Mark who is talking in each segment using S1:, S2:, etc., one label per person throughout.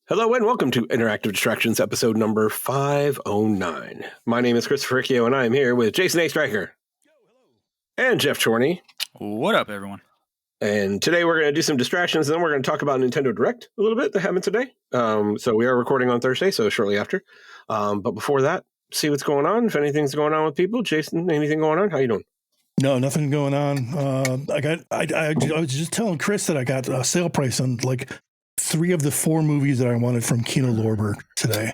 S1: Hello and welcome to Interactive Distractions, episode number 509. My name is Christopher Riccio, and I am here with Jason A. Stryker and Jeff Chorney.
S2: What up, everyone?
S1: And today we're going to do some distractions, and then we're going to talk about Nintendo Direct a little bit that happened today. So we are recording on Thursday, so shortly after. But before that, see what's going on. If anything's going on with people, Jason, anything going on? How you doing?
S3: No, nothing going on. I was just telling Chris that I got a sale price on like 3 of the 4 movies that I wanted from Kino Lorber today.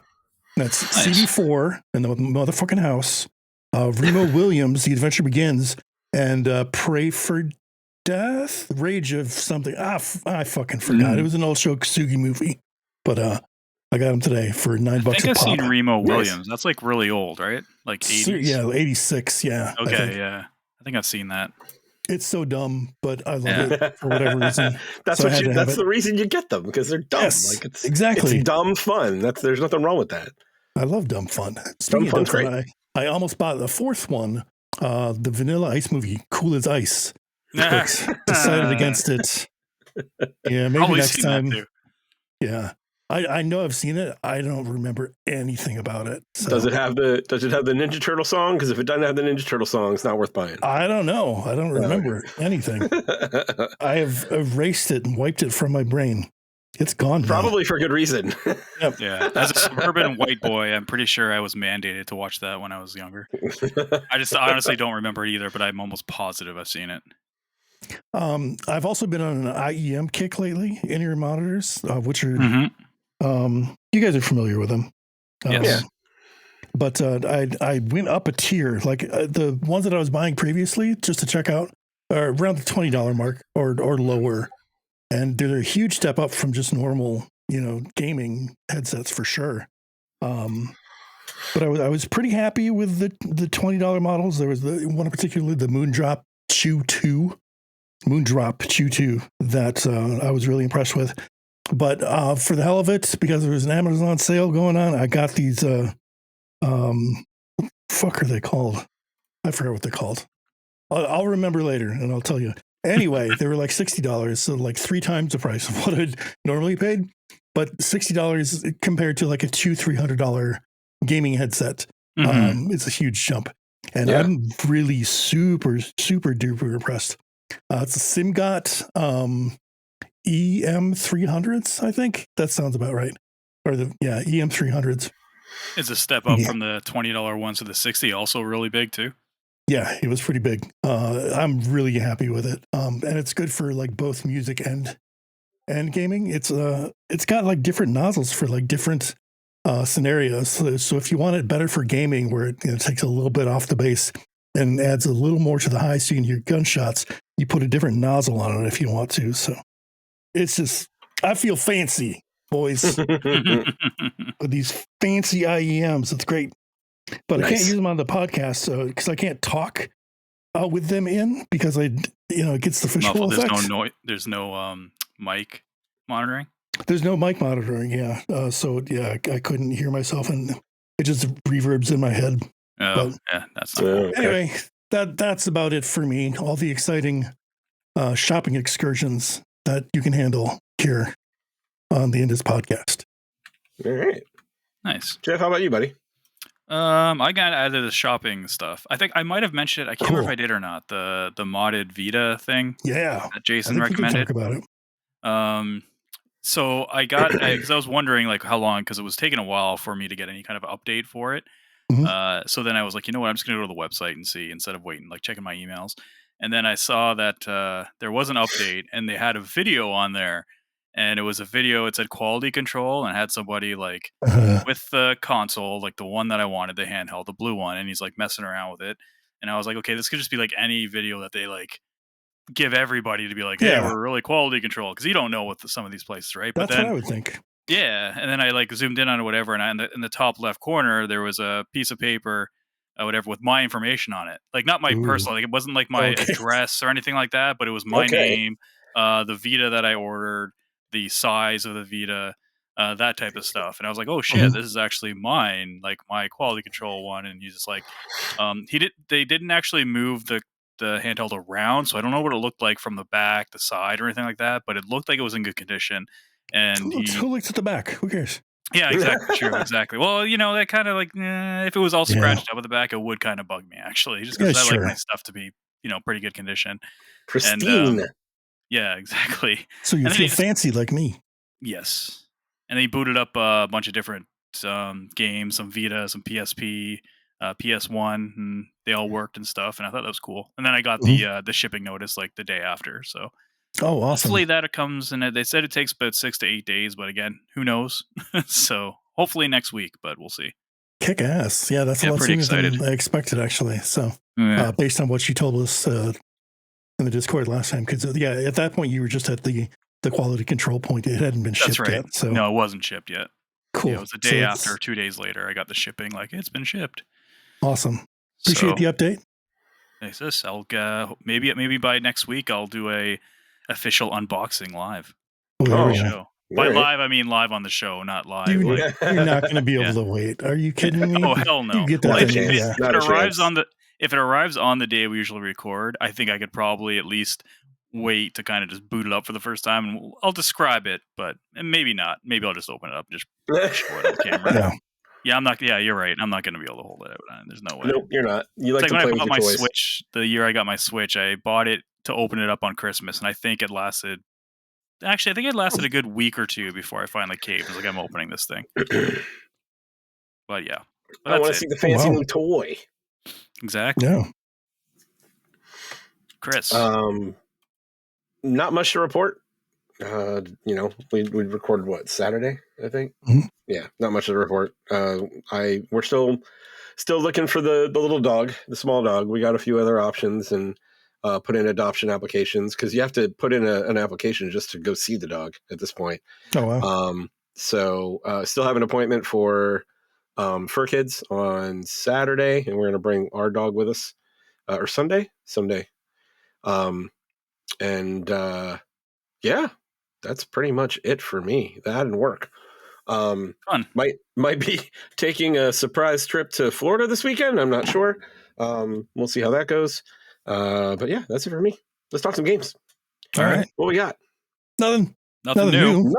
S3: That's
S2: Nice.
S3: CD4 and the motherfucking house, Remo Williams, The Adventure Begins, and Pray for Death, Rage of something. I fucking forgot. It was an old Sho Kosugi movie, but I got them today for $9
S2: I think
S3: a
S2: I've
S3: pop.
S2: seen Remo
S1: Nice.
S2: Williams. That's like really old, right? Like 80s?
S3: Yeah, 86. Yeah. I
S2: Okay,
S3: think.
S2: yeah. I think I've seen that.
S3: It's so dumb, but I love it for whatever reason.
S1: That's
S3: So I had to have
S1: that's
S3: it.
S1: the reason you get them, because they're dumb.
S3: Yes,
S1: Like it's
S3: exactly.
S1: dumb fun. There's nothing wrong with that.
S3: I love dumb fun. Speaking of
S1: fun's
S3: dumb fun, I almost bought the 4th one, the Vanilla Ice movie, Cool as Ice. But decided against it. Yeah, maybe
S2: Probably
S3: next
S2: seen that
S3: time.
S2: too.
S3: Yeah, I know I've seen it. I don't remember anything about it. So.
S1: Does it have the Ninja Turtle song? Because if it doesn't have the Ninja Turtle song, it's not worth buying.
S3: I don't know. I don't remember anything. I have erased it and wiped it from my brain. It's gone now.
S1: Probably for good reason.
S2: Yeah. As a suburban white boy, I'm pretty sure I was mandated to watch that when I was younger. I just honestly don't remember it either, but I'm almost positive I've seen it.
S3: I've also been on an IEM kick lately, in-ear monitors, which are you guys are familiar with them.
S2: Yes.
S3: But I went up a tier, like the ones that I was buying previously, just to check out, are around the $20 mark or lower, and they're a huge step up from just normal, gaming headsets for sure. But I was pretty happy with the $20 models. There was the one particularly, the Moondrop Chew 2 that I was really impressed with. But for the hell of it, because there was an Amazon sale going on, I got these. Fuck are they called? I forgot what they're called. I'll remember later, and I'll tell you. Anyway, they were like $60, so like 3 times the price of what I'd normally paid. But $60 compared to like a $200-300 gaming headset, it's a huge jump. And I'm really super duper impressed. It's a SimGot EM300s, I think. That sounds about right. Or EM300s.
S2: It's a step up from the $20 ones to the $60, also really big too.
S3: Yeah, it was pretty big. I'm really happy with it. And it's good for like both music and gaming. It's got like different nozzles for like different scenarios. So if you want it better for gaming, where it takes a little bit off the bass and adds a little more to the high so you can hear gunshots, you put a different nozzle on it if you want to. So it's just, I feel fancy, boys, with these fancy IEMs. It's great. But I can't use them on the podcast because I can't talk with them in, because it gets the fishbowl effect.
S2: There's no mic monitoring.
S3: There's no mic monitoring. Yeah. I couldn't hear myself, and it just reverbs in my head.
S2: Oh, yeah, that's not cool.
S3: Anyway, that's about it for me. All the exciting shopping excursions that you can handle here on the InDis podcast.
S1: All right.
S2: Nice.
S1: Jeff, how about you, buddy?
S2: I got added the shopping stuff. I think I might have mentioned it. I can't remember if I did or not. The modded Vita thing.
S3: Yeah.
S2: That Jason recommended.
S3: Talk about it.
S2: So I got, because I was wondering like how long, because it was taking a while for me to get any kind of update for it. So then I was like, you know what, I'm just going to go to the website and see, instead of waiting, like checking my emails. And then I saw that there was an update, and they had a video on there. And it was a video, it said quality control, and it had somebody like with the console, like the one that I wanted, the handheld, the blue one, and he's like messing around with it. And I was like, okay, this could just be like any video that they like give everybody to be like, hey, we're really quality control, because you don't know what some of these places, right?
S3: That's what I would think.
S2: Yeah, and then I like zoomed in on it, whatever, and in the top left corner there was a piece of paper, whatever, with my information on it. Like not my personal, like it wasn't like my address or anything like that, but it was my name, the Vita that I ordered, the size of the Vita, that type of stuff. And I was like, oh shit, this is actually mine, like my quality control one. And he's just like, they didn't actually move the handheld around, so I don't know what it looked like from the back, the side, or anything like that, but it looked like it was in good condition. and
S3: Who looks at the back? Who cares?
S2: yeah, exactly, true, exactly. Well, that kind of like if it was all scratched up at the back, it would kind of bug me actually, just because I like my
S3: Sure.
S2: stuff to be pretty good condition. And
S1: Pristine.
S2: yeah, exactly.
S3: So you
S2: And then
S3: feel fancy like me.
S2: yes, and they booted up a bunch of different games, some Vita, some PSP, PS1, and they all worked and stuff. And I thought that was cool. And then I got the shipping notice like the day after. So
S3: Oh, awesome.
S2: hopefully that comes. And they said it takes about 6 to 8 days, but again, who knows? So hopefully next week, but we'll see.
S3: Kick ass. Yeah, that's a lot
S2: pretty
S3: sooner
S2: excited.
S3: than I expected, actually. So
S2: Yeah.
S3: based on what you told us in the Discord last time, because at that point you were just at the quality control point. It hadn't been shipped
S2: That's right.
S3: yet. So
S2: No, it wasn't shipped yet.
S3: cool.
S2: Yeah, it was the day after, 2 days later, I got the shipping. Like it's been shipped.
S3: Awesome. Appreciate the update.
S2: Thanks. This I'll maybe by next week I'll do a official unboxing live.
S3: Oh,
S2: show. By live, I mean live on the show, not live.
S3: You're not going to be able to wait. Are you kidding me?
S2: Oh hell no!
S3: You get that
S2: If it arrives on the day we usually record, I think I could probably at least wait to kind of just boot it up for the first time, and I'll describe it, but maybe not. Maybe I'll just open it up, and just show it on camera. Yeah, I'm not. Yeah, you're right. I'm not going to be able to hold it out. There's no way.
S1: Nope, you're not. You like to
S2: when
S1: play
S2: I
S1: with
S2: bought
S1: your
S2: my
S1: toys.
S2: Switch, the year I got my Switch, I bought it to open it up on Christmas, and I think it lasted. Actually, I think it lasted a good week or two before I finally caved. I was like, I'm opening this thing. But yeah. But
S1: I want to see the fancy new toy.
S2: Exactly.
S3: Yeah.
S2: Chris.
S1: Not much to report. We recorded what, Saturday, I think?
S3: Mm-hmm.
S1: Yeah, not much to report. We're still looking for the little dog, the small dog. We got a few other options and put in adoption applications, because you have to put in an application just to go see the dog at this point.
S3: Oh, wow.
S1: So still have an appointment for Fur Kids on Saturday, and we're going to bring our dog with us, or someday. Yeah, that's pretty much it for me. That and work.
S2: Fun.
S1: Might be taking a surprise trip to Florida this weekend. I'm not sure. We'll see how that goes. But yeah, that's it for me. Let's talk some games.
S3: All right.
S1: What we got?
S3: Nothing
S2: new.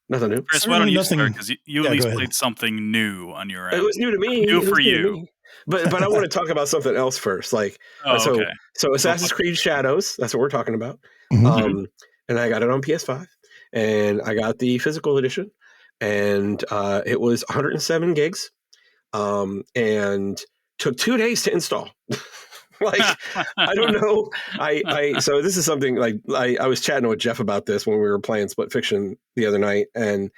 S1: Nothing new.
S2: Chris, why don't you start? Because you at least played something new on your end.
S1: It was new to me.
S2: New for you.
S1: But I want to talk about something else first. Like, so Assassin's Creed Shadows. That's what we're talking about.
S3: Mm-hmm.
S1: And I got it on PS5, and I got the physical edition, and it was 107 gigs, and took 2 days to install. Like, I don't know. So this is something like I was chatting with Jeff about this when we were playing Split Fiction the other night, and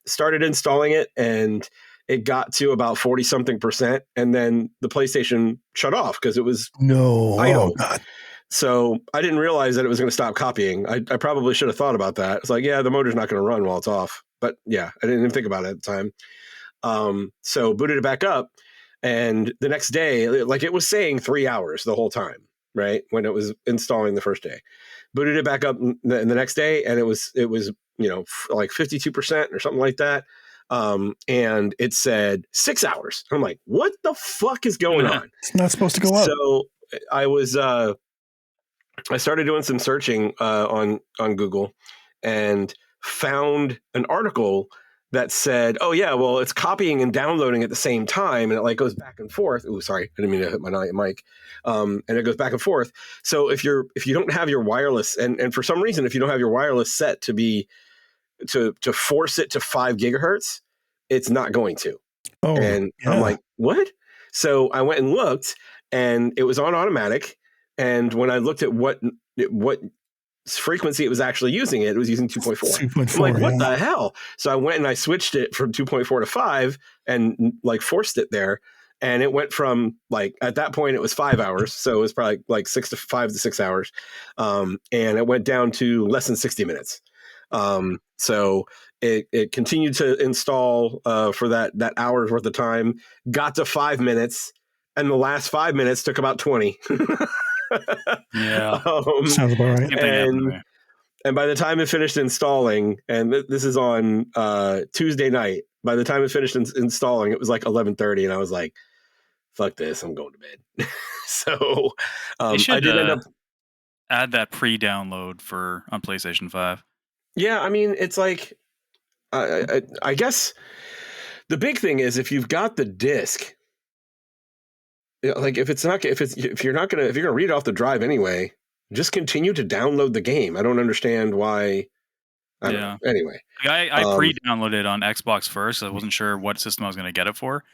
S1: started installing it, and it got to about 40 something %, and then the PlayStation shut off because it was idle.
S3: God.
S1: So I didn't realize that it was going to stop copying. I probably should have thought about that. It's like, yeah, the motor's not going to run while it's off. But yeah, I didn't even think about it at the time. So booted it back up. And the next day, like, it was saying 3 hours the whole time, right? When it was installing the first day. Booted it back up the next day, and it was like 52% or something like that. And it said 6 hours. I'm like, what the fuck is going on?
S3: It's not supposed to go up.
S1: So I started doing some searching on Google, and found an article that said, oh yeah, well, it's copying and downloading at the same time, and it like goes back and forth. Oh, sorry, I didn't mean to hit my mic. And it goes back and forth. So if you don't have your wireless, and for some reason, if you don't have your wireless set to force it to 5 gigahertz, it's not going to. Oh, and I'm like, what? So I went and looked, and it was on automatic. And when I looked at what frequency it was actually using, it was using 2.4. 2.4. I'm like, what the hell? So I went and I switched it from 2.4 to 5 and like forced it there. And it went from, like, at that point it was 5 hours. So it was probably like 5 to 6 hours. And it went down to less than 60 minutes. So it continued to install for that hour's worth of time, got to 5 minutes, and the last 5 minutes took about 20.
S3: Yeah. Sounds about right.
S1: And by the time it finished installing, and this is on Tuesday night, by the time it finished installing, it was like 11:30, and I was like, fuck this, I'm going to bed. So
S2: I did end up add that pre-download on PlayStation 5.
S1: Yeah, I mean, it's like I guess the big thing is if you've got the disc, like if you're gonna read it off the drive anyway, just continue to download the game. I don't understand why. I don't know.
S2: Yeah.
S1: Anyway,
S2: I pre-downloaded it on Xbox first. I wasn't sure what system I was going to get it for.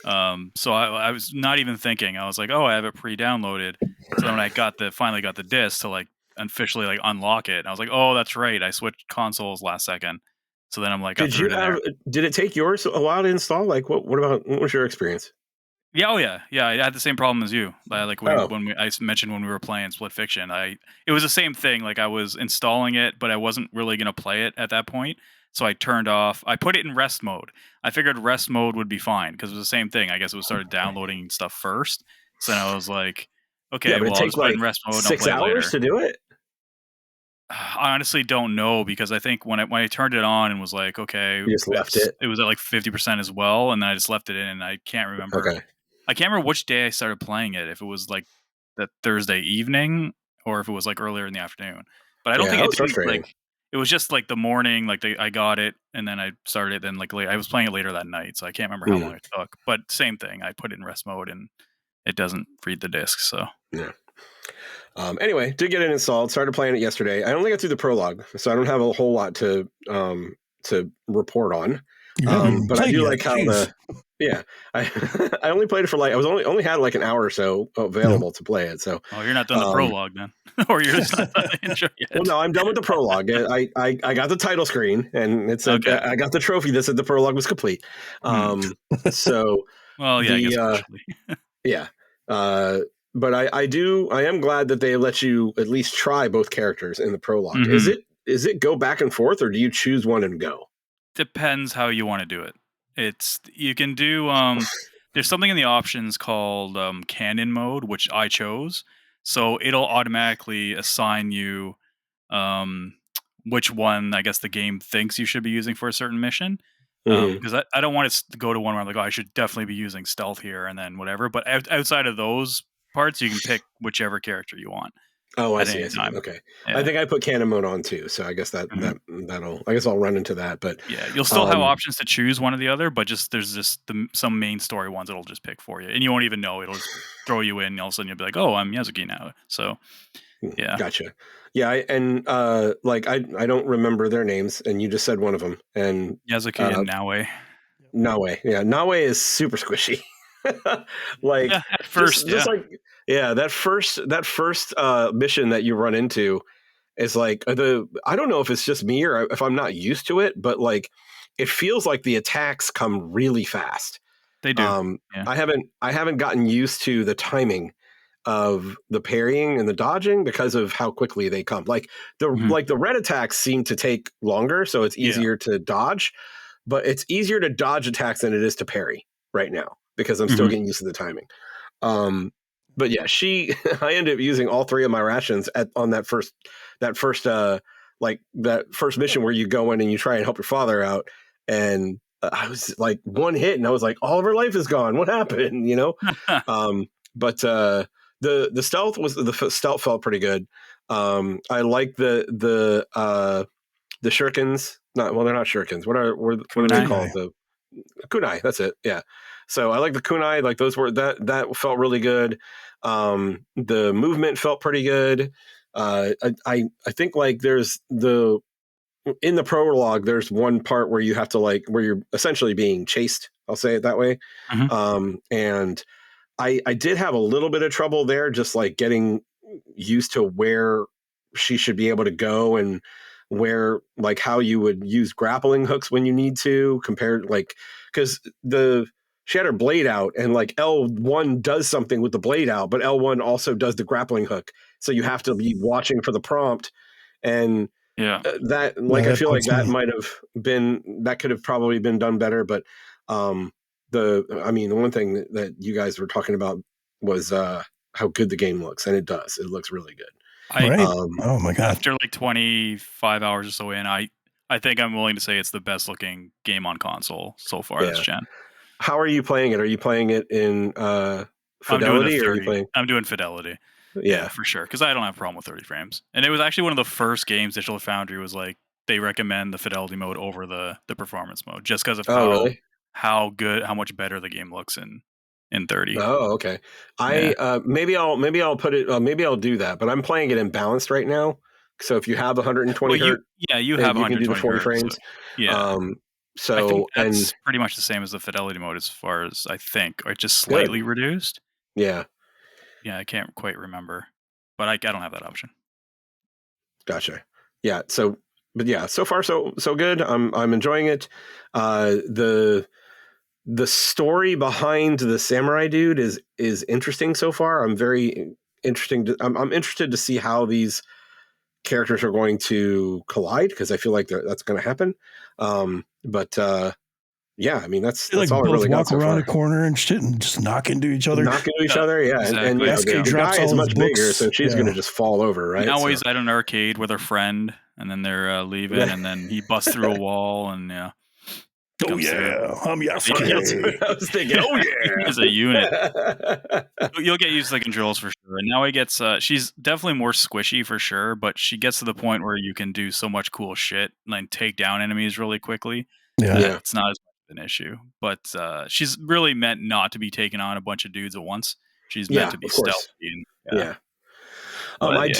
S2: So I was not even thinking. I was like, oh, I have it pre-downloaded. So then when I finally got the disc to like officially like unlock it, I was like, oh, that's right. I switched consoles last second. So then I'm like, I threw it in there.
S1: did it take yours a while to install? Like what was your experience?
S2: Yeah, oh yeah. I had the same problem as you. Like
S1: Oh,
S2: I mentioned when we were playing Split Fiction, it was the same thing. Like I was installing it, but I wasn't really gonna play it at that point. So I turned off. I put it in rest mode. I figured rest mode would be fine because it was the same thing. I guess it was started downloading stuff first. So then I was like,
S1: yeah,
S2: okay,
S1: but it
S2: well I'll
S1: takes
S2: just put it in
S1: like
S2: rest mode and I'll
S1: six
S2: play it
S1: hours
S2: later.
S1: to do it.
S2: I honestly don't know because I think when I turned it on and was like, okay,
S1: You just left it.
S2: it was at like 50% as well, and then I just left it in, and I can't remember.
S1: Okay.
S2: I can't remember which day I started playing it. If it was like that Thursday evening or if it was like earlier in the afternoon. But I don't
S1: Yeah,
S2: think
S1: that
S2: it
S1: was
S2: didn't
S1: frustrating.
S2: like. It was just like the morning. Like I got it and then I started it. Then like I was playing it later that night, so I can't remember how long
S1: Mm,
S2: it took. But same thing. I put it in rest mode and it doesn't read the disc. So
S1: yeah. Anyway, did get it installed. Started playing it yesterday. I only got through the prologue, so I don't have a whole lot to report on.
S3: You haven't
S1: But I
S3: played
S1: do
S3: yet.
S1: like how
S3: Jeez.
S1: yeah, I I only played it for like I was only had like an hour or so
S3: Yeah.
S1: available to play it. So
S2: you're not done the
S1: um,
S2: prologue then, or you're just not done the intro
S1: well,
S2: yet.
S1: no, I'm done with the prologue. I got the title screen and it said
S2: Okay.
S1: I got the trophy that said the prologue was complete.
S2: Hmm.
S1: So
S2: Well, yeah, I guess
S1: the
S2: partially.
S1: yeah. Uh, but I am glad that they let you at least try both characters in the prologue.
S2: Hmm.
S1: Is it go back and forth or do you choose one and go?
S2: Depends how you want to do it. You can do there's something in the options called canon mode, which I chose. So it'll automatically assign you um which one I guess the game thinks you should be using for a certain mission.
S1: Hmm.
S2: Because I don't want to go to one where I'm like, oh, I should definitely be using stealth here and then whatever. But outside of those parts, you can pick whichever character you want
S1: Oh, I
S2: at
S1: see.
S2: any
S1: I see.
S2: time.
S1: Okay. I
S2: Yeah.
S1: think I put canon mode on too, so I guess
S2: Mhm.
S1: I guess I'll run into that. But
S2: Yeah, you'll still have
S1: um,
S2: options to choose one or the other, but there's just some main story ones it'll just pick for you, and you won't even know. It'll just throw you in, and all of a sudden you'll be like, "Oh, I'm Yazuki now." So yeah,
S1: gotcha. Yeah, like I don't remember their names, and you just said one of them, and
S2: Yazuki
S1: uh,
S2: and Naue.
S1: Naue. Yeah, Naue is super squishy.
S2: Yeah,
S1: Like
S2: at first,
S1: just
S2: yeah,
S1: like yeah, that first mission that you run into is like I don't know if it's just me or if I'm not used to it, but like it feels like the attacks come really fast.
S2: they do. Yeah.
S1: I haven't gotten used to the timing of the parrying and the dodging because of how quickly they come.
S2: Mhm.
S1: Like the red attacks seem to take longer, so it's
S2: Yeah.
S1: easier to dodge, but it's easier to dodge attacks than it is to parry right now because I'm still
S2: Mhm.
S1: getting used to the timing. Um, but yeah, I ended up using all three of my rations on that first that first mission where you go in and you try and help your father out, and I was like one hit, and I was like, all of her life is gone. What happened? You know. Um, but the stealth felt pretty good. I like the shurikens. Not well, they're not shurikens. What are they
S2: Kunai.
S1: called?
S3: Kunai.
S1: The kunai. That's it. Yeah. So I like the kunai. Like those were that felt really good. The movement felt pretty good. I think like there's the in the prologue there's one part where you have to like where you're essentially being chased. I'll say it that way.
S2: Mhm.
S1: And I did have a little bit of trouble there, just like getting used to where she should be able to go and where like how you would use grappling hooks when you need to compared like because the she had her blade out and like L1 does something with the blade out, but L1 also does the grappling hook. So you have to be watching for the prompt and
S2: Yeah.
S1: that
S3: Yeah,
S1: like I
S3: that
S1: feel like
S3: bugs me.
S1: that could have probably been done better, but um the one thing that you guys were talking about was how good the game looks, and it looks really good.
S2: I
S3: Right?
S1: um
S3: Oh my god.
S2: After like 25 hours or so in, I think I'm willing to say it's the best looking game on console so far this
S1: yeah,
S2: gen.
S1: how are you playing it? Are you playing it in
S2: I'm doing the
S1: fidelity or are you
S2: 30.
S1: playing
S2: I'm doing fidelity. Yeah,
S1: yeah
S2: for sure. Because I don't have a problem with 30 frames. And it was actually one of the first games Digital Foundry was like, they recommend the fidelity mode over the performance mode just because of
S1: Oh, really?
S2: how much better the game looks in 30.
S1: Oh, okay.
S2: Yeah.
S1: Maybe I'll put it. Maybe I'll do that. But I'm playing it in balanced right now. So if you have 120
S2: Well,
S1: hertz,
S2: you have
S1: you can do the
S2: 120
S1: 40
S2: hertz. So
S1: frames.
S2: yeah.
S1: Um,
S2: I think
S1: so and
S2: that's pretty much the same as the fidelity mode as far as I think, or just
S1: good.
S2: slightly reduced.
S1: Yeah,
S2: Yeah, I can't quite remember, but I don't have that option.
S1: gotcha. Yeah. So, but yeah, so far so good. I'm enjoying it. The story behind the samurai dude is interesting so far. I'm very interesting. I'm interested to see how these characters are going to collide because I feel like that's going to happen. But yeah, I mean that's
S3: They like
S1: all I
S3: both
S1: really got
S3: walk
S1: so
S3: around
S1: far.
S3: a corner and shit and just knock into each other.
S1: Knock into each
S2: Yeah,
S1: other, yeah, and you
S2: exactly.
S1: know,
S3: SK
S1: the
S3: drops
S1: guy is
S3: all his
S1: much bigger,
S3: books.
S1: so she's going to just fall over, right?
S2: Now
S1: So
S2: he's at an arcade with her friend, and then they're leaving, and then he busts through a wall, and
S3: Oh
S2: comes through.
S3: yeah, I'm
S1: that's
S3: Yasuke.
S1: what I was thinking. Oh
S2: He's a unit.
S1: yeah.
S2: You'll get used to the controls for sure. And now he gets she's definitely more squishy for sure, but she gets to the point where you can do so much cool shit, like take down enemies really quickly
S3: Yeah.
S2: that
S1: Yeah.
S2: it's not as much of an issue. But she's really meant not to be taking on a bunch of dudes at once. She's meant
S1: Yeah,
S2: to be
S1: of course.
S2: stealthy and
S1: Yeah.
S2: But
S1: I
S2: yeah.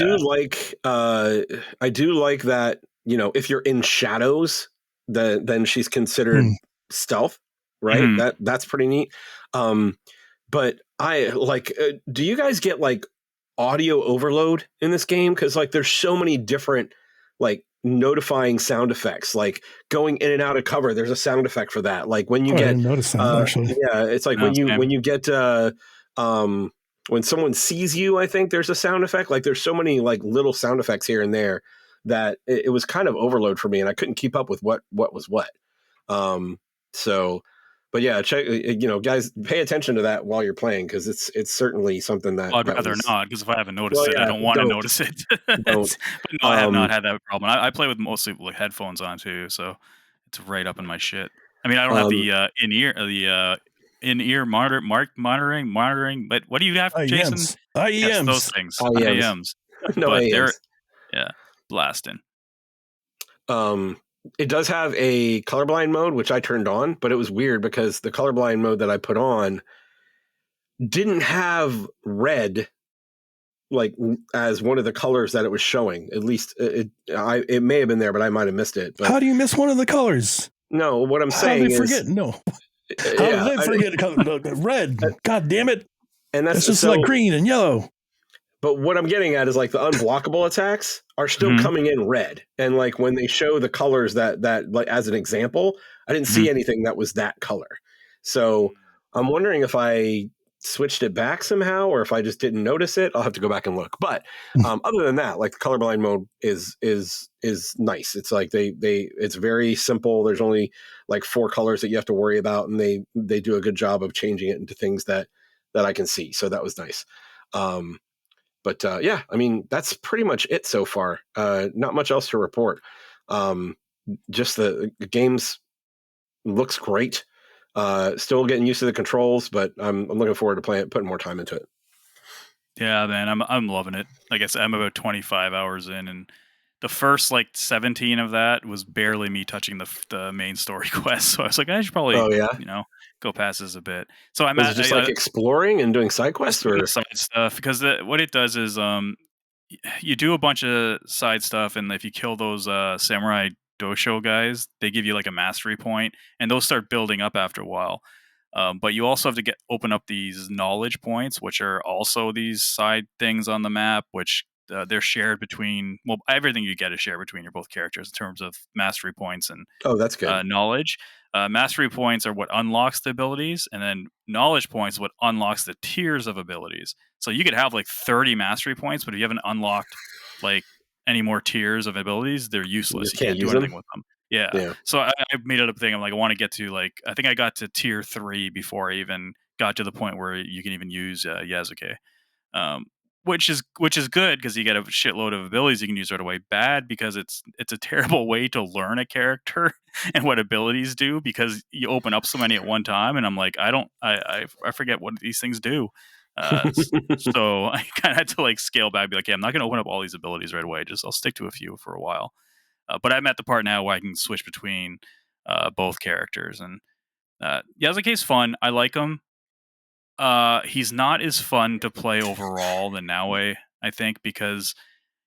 S1: do like that, you know, if you're in shadows, then she's considered
S3: Hmm.
S1: stealth, right?
S2: Mhm.
S1: That's pretty neat. But I like do you guys get like audio overload in this game cuz like there's so many different like notifying sound effects like going in and out of cover there's a sound effect for that like when you
S3: Oh, I
S1: get
S3: didn't notice that actually.
S1: yeah it's like
S2: No, same.
S1: when you get um when someone sees you I think there's a sound effect like there's so many like little sound effects here and there that it was kind of overload for me and I couldn't keep up with what was what so but yeah check you know guys pay attention to that while you're playing because it's certainly something
S2: Well, I'd
S1: that
S2: rather
S1: was
S2: not because if I haven't
S1: well
S2: noticed it, I
S1: yeah
S2: don't want to
S1: don't
S2: notice it.
S1: don't
S2: But no, I have not had that problem. I play with mostly like headphones on too, so it's right up in my shit. I mean, I don't have
S1: um
S2: the in ear monitoring. But what do you have, Jason?
S3: IEMs.
S2: Yes, those
S3: IEMs.
S2: things,
S1: IEMs
S2: IAMs.
S1: no
S2: But they're
S1: AMs
S2: blasting.
S1: it does have a colorblind mode which I turned on but it was weird because the colorblind mode that I put on didn't have red like as one of the colors that it was showing at least it may have been there but I might have missed it but
S3: How do you miss one of the colors?
S1: no what I'm
S3: How did
S1: saying
S3: they
S1: is
S3: forget? No. How
S1: yeah
S3: did they forget red? God damn it.
S1: and
S3: It's
S1: that's
S3: just
S1: so
S3: like green and yellow.
S1: but what I'm getting at is like the unblockable attacks are still
S2: Mhm,
S1: coming in red and like when they show the colors that like as an example I didn't
S2: mhm.
S1: see anything that was that color so I'm wondering if I switched it back somehow or if I just didn't notice it I'll have to go back and look but other than that like the colorblind mode is nice it's like they it's very simple there's only like 4 colors that you have to worry about and they do a good job of changing it into things that I can see so that was nice but yeah I mean that's pretty much it so far not much else to report just the game's looks great still getting used to the controls, but I'm looking forward to putting more time into it.
S2: Yeah, man, I'm loving it. Like I said, I'm about 25 hours in, and the first like 17 of that was barely me touching the main story quest. So I was like, I should probably
S1: Oh yeah,
S2: go past this a bit. So I'm
S1: was it
S2: at
S1: just like exploring and doing side
S2: just
S1: quests,
S2: doing the
S1: or
S2: side stuff because what it does is you do a bunch of side stuff, and if you kill those samurai dosho guys, they give you like a mastery point, and those start building up after a while. But you also have to open up these knowledge points, which are also these side things on the map, which they're shared between. Well, everything you get is shared between your both characters in terms of mastery points and
S1: oh that's good.
S2: knowledge. Mastery points are what unlocks the abilities, and then knowledge points is what unlocks the tiers of abilities. So you could have like 30 mastery points, but if you haven't unlocked like any more tiers of abilities, they're
S1: You
S2: useless.
S1: just
S2: You
S1: can't
S2: can't do
S1: use
S2: anything
S1: them.
S2: with them. Yeah.
S1: Yeah,
S2: So I made it up a thing. I'm like, I want to get to like, I think I got to tier 3 before I even got to the point where you can even use Yasuke. Um, which is good because you get a shitload of abilities you can use right away. Bad because it's a terrible way to learn a character and what abilities do because you open up so many at one time. And I'm like, I forget what these things do. So I kind of had to like scale back, be like, yeah, I'm not going to open up all these abilities right away. Just I'll stick to a few for a while. But I'm at the part now where I can switch between both characters, and Yasuke's fun. I like him. He's not as fun to play overall than Naoe, I think, because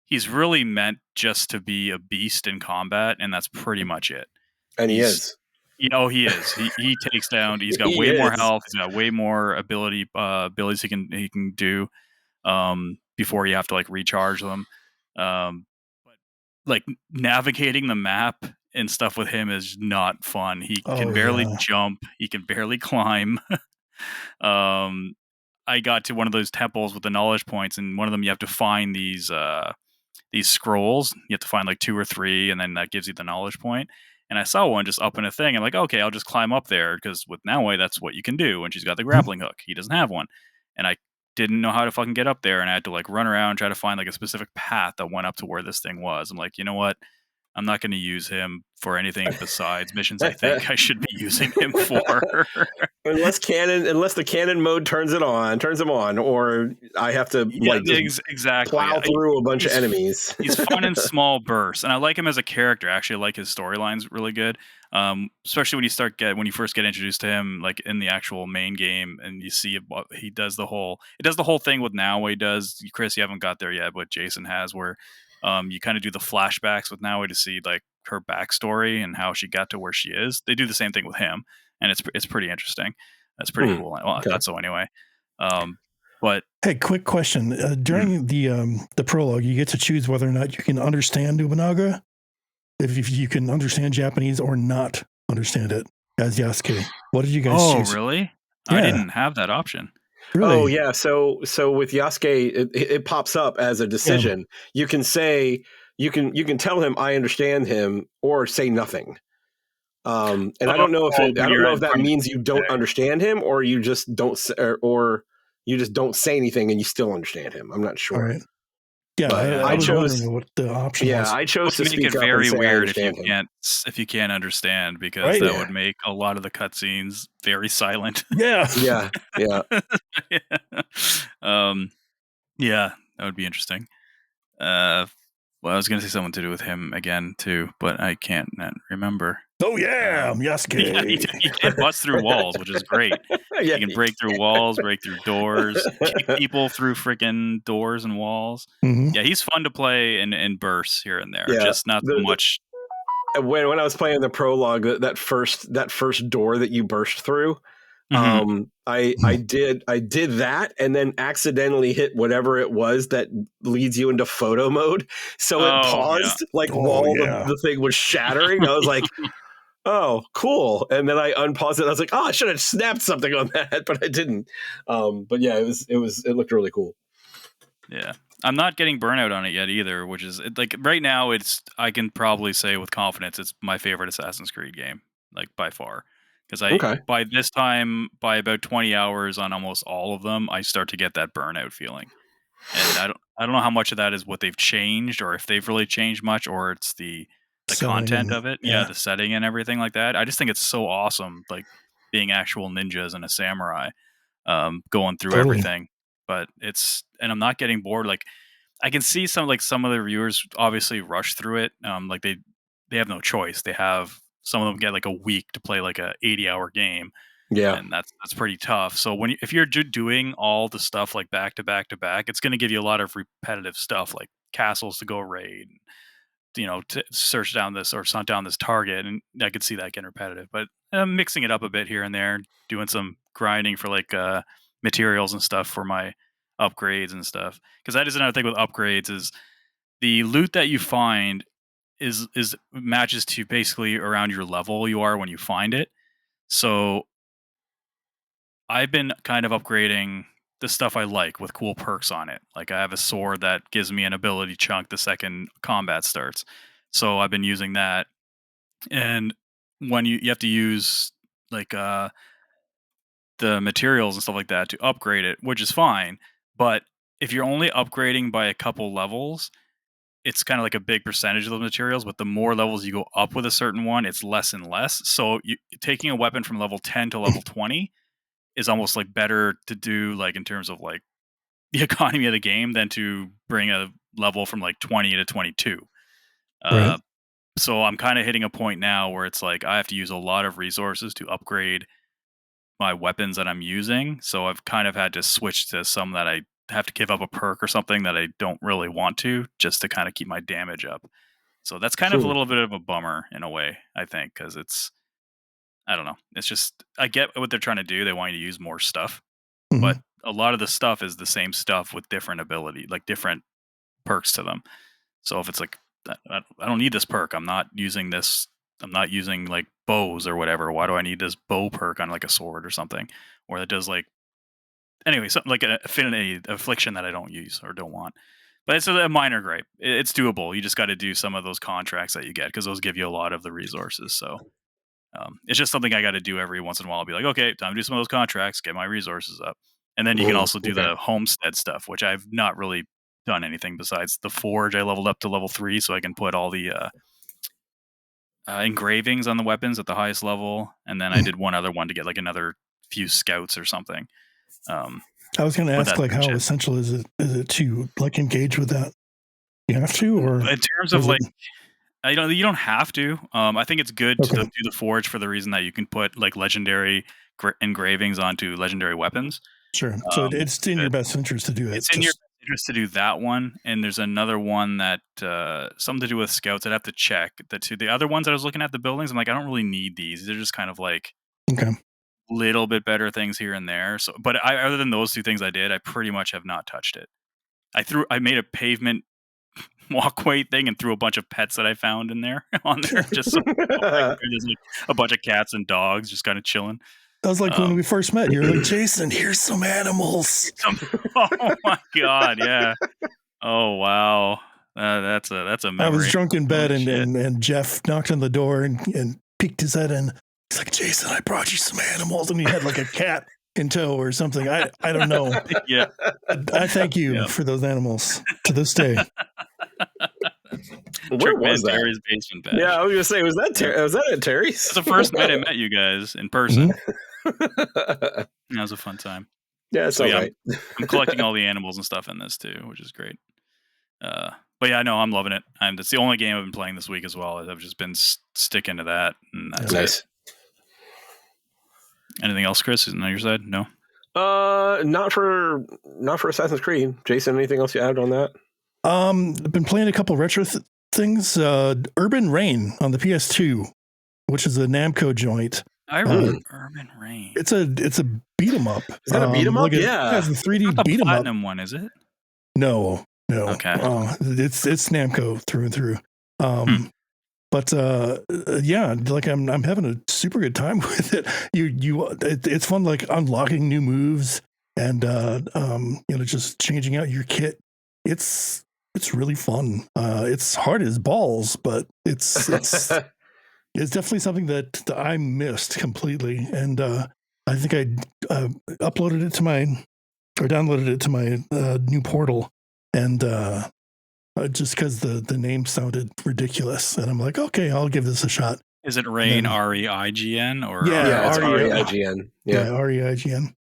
S2: he's really meant just to be a beast in combat, and that's pretty much it.
S1: And he
S2: He's,
S1: is.
S2: he is. He takes down. He's got
S1: He
S2: way more
S1: is.
S2: health. He's got way more abilities he can do before you have to like recharge them. But like navigating the map and stuff with him is not fun. He can barely jump. He can barely climb. I got to one of those temples with the knowledge points, and one of them you have to find these scrolls. You have to find like 2 or 3, and then that gives you the knowledge point. And I saw one just up in a thing. I'm like, okay, I'll just climb up there because with Naoe, that's what you can do. And she's got the grappling hook. He doesn't have one, and I didn't know how to fucking get up there, and I had to like run around try to find like a specific path that went up to where this thing was. I'm like, you know what? I'm not going to use him for anything besides missions I think I should be using him for.
S1: unless the canon mode turns him on, or I have to
S2: exactly
S1: plow through a bunch of enemies.
S2: He's fun in small bursts, and I like him as a character. Actually, I like his storyline's really good. Especially when you first get introduced to him, like in the actual main game, and you see what he does the whole thing with Naoe does. Chris, you haven't got there yet, but Jason has, where you kind of do the flashbacks with Naoe to see like her backstory and how she got to where she is. They do the same thing with him, and it's pretty interesting. That's pretty cool. Well, I thought so anyway. But
S3: hey, quick question: during the prologue, you get to choose whether or not you can understand Nobunaga, if you can understand Japanese or not understand it as Yasuke. What did you guys choose?
S2: Oh, really?
S3: Yeah.
S2: I didn't have that option.
S3: Really?
S1: Oh yeah, so with Yasuke, it pops up as a decision. You can say you can tell him I understand him, or say nothing. And I don't know if that means you don't understand him, or you just don't, or you just don't say anything and you still understand him. I'm not sure.
S3: All right. Yeah, I was wondering what the option was.
S1: I chose to speak
S2: make it
S1: up
S2: very
S1: and say
S2: weird
S1: if
S2: you can't understand, because that would make a lot of the cutscenes very silent.
S3: Yeah.
S1: Yeah.
S2: Yeah, that would be interesting. Well, I was going to say something to do with him again too, but I can't remember.
S3: Oh yeah, Yasuke.
S2: Yeah, he can bust through walls, which is great.
S1: Yeah,
S2: he can break through walls, break through doors, kick people through freaking doors and walls.
S3: Mm-hmm.
S2: Yeah, he's fun to play in bursts here and there, just not so much.
S1: When I was playing the prologue, that first door that you burst through, I did that, and then accidentally hit whatever it was that leads you into photo mode. So it paused while the thing was shattering. I was like, oh, cool. And then I unpaused it. I was like, oh, I should have snapped something on that, but I didn't. But yeah, it looked really cool.
S2: Yeah. I'm not getting burnout on it yet either, which is like right now I can probably say with confidence it's my favorite Assassin's Creed game, like by far. Because by this time, by about 20 hours on almost all of them, I start to get that burnout feeling. And I don't know how much of that is what they've changed, or if they've really changed much, or it's the content of it. Yeah, the setting and everything like that. I just think it's so awesome, like being actual ninjas and a samurai, going through everything. But and I'm not getting bored. Like I can see some of the reviewers obviously rush through it. Like they have no choice. Some of them get like a week to play like a 80-hour game.
S1: Yeah,
S2: and that's pretty tough. So if you're doing all the stuff like back to back to back, it's going to give you a lot of repetitive stuff like castles to go raid, to search down this or hunt down this target, and I could see that getting repetitive. But mixing it up a bit here and there, doing some grinding for like materials and stuff for my upgrades and stuff, because that is another thing with upgrades is the loot that you find is matches to basically around your level you are when you find it. So I've been kind of upgrading the stuff I like with cool perks on it. Like I have a sword that gives me an ability chunk the second combat starts. So I've been using that. And when you have to use like the materials and stuff like that to upgrade it, which is fine. But if you're only upgrading by a couple levels, it's kind of like a big percentage of the materials, but the more levels you go up with a certain one, it's less and less. So taking a weapon from level 10 to level 20 is almost like better to do like in terms of like the economy of the game than to bring a level from like 20 to 22.
S3: Right.
S2: So I'm kind of hitting a point now where it's like I have to use a lot of resources to upgrade my weapons that I'm using. So I've kind of had to switch to some that I have to give up a perk or something that I don't really want to, just to kind of keep my damage up. So that's kind of a little bit of a bummer in a way, I think, because I don't know. It's just, I get what they're trying to do. They want you to use more stuff, but a lot of the stuff is the same stuff with different ability, like different perks to them. So if it's like, I don't need this perk. I'm not using this. I'm not using like bows or whatever. Why do I need this bow perk on like a sword or something? Or that does like, anyway, something like an affinity affliction that I don't use or don't want. But it's a minor gripe. It's doable. You just got to do some of those contracts that you get because those give you a lot of the resources. So it's just something I got to do every once in a while. I'll be like, okay, time to do some of those contracts, get my resources up. And then you can also do the homestead stuff, which I've not really done anything besides the forge. I leveled up to level 3 so I can put all the engravings on the weapons at the highest level. And then I did one other one to get like another few scouts or something.
S3: I was going to ask, like, how essential is it to like engage with that? You have to, or
S2: in terms of like, you don't have to. I think it's good to do the forge for the reason that you can put like legendary engravings onto legendary weapons.
S3: Sure. So it's in your best interest to do it.
S2: It's in your best interest to do that one. And there's another one that something to do with scouts. I'd have to check the other ones that I was looking at the buildings. I'm like, I don't really need these. They're just kind of like little bit better things here and there. So, but other than those two things I did, I pretty much have not touched it. I made a pavement walkway thing and threw a bunch of pets that I found in there on there. Just so there's like a bunch of cats and dogs just kind of chilling.
S3: That was like when we first met. You were like, Jason, here's some animals.
S2: Oh my god, yeah. Oh wow, that's a memory.
S3: I was drunk in bed and Jeff knocked on the door and peeked his head in. He's like, Jason, I brought you some animals, and he had like a cat in tow or something. I don't know.
S2: Yeah,
S3: I thank you for those animals to this day.
S1: Where was that?
S2: Terry's basement bed.
S1: Yeah, I was gonna say, was that at Terry's?
S2: That's the first night I met you guys in person. That was a fun time.
S1: Yeah, it's all right.
S2: I'm collecting all the animals and stuff in this too, which is great. But yeah, no, I'm loving it. That's the only game I've been playing this week as well. I've just been sticking to that, and that's
S1: nice.
S2: It. Anything else, Chris? Isn't on your side? No.
S1: Not for Assassin's Creed. Jason, anything else you add on that?
S3: I've been playing a couple retro things. Urban Reign on the PS2, which is a Namco joint.
S2: I remember Urban Reign.
S3: It's a beat 'em up.
S1: Is that a beat 'em up? Yeah,
S3: it's a 3D beat 'em up.
S2: Platinum one, is it?
S3: No.
S2: Okay.
S3: It's Namco through and through. But yeah, like I'm having a super good time with it. It's fun, like unlocking new moves and just changing out your kit. It's really fun. It's hard as balls, but it's definitely something that I missed completely. And I think I downloaded it to my new portal, and just because the name sounded ridiculous, and I'm like, okay, I'll give this a shot.
S2: Is it Reign, REIGN, or
S1: it's REIGN? Yeah,
S3: REIGN.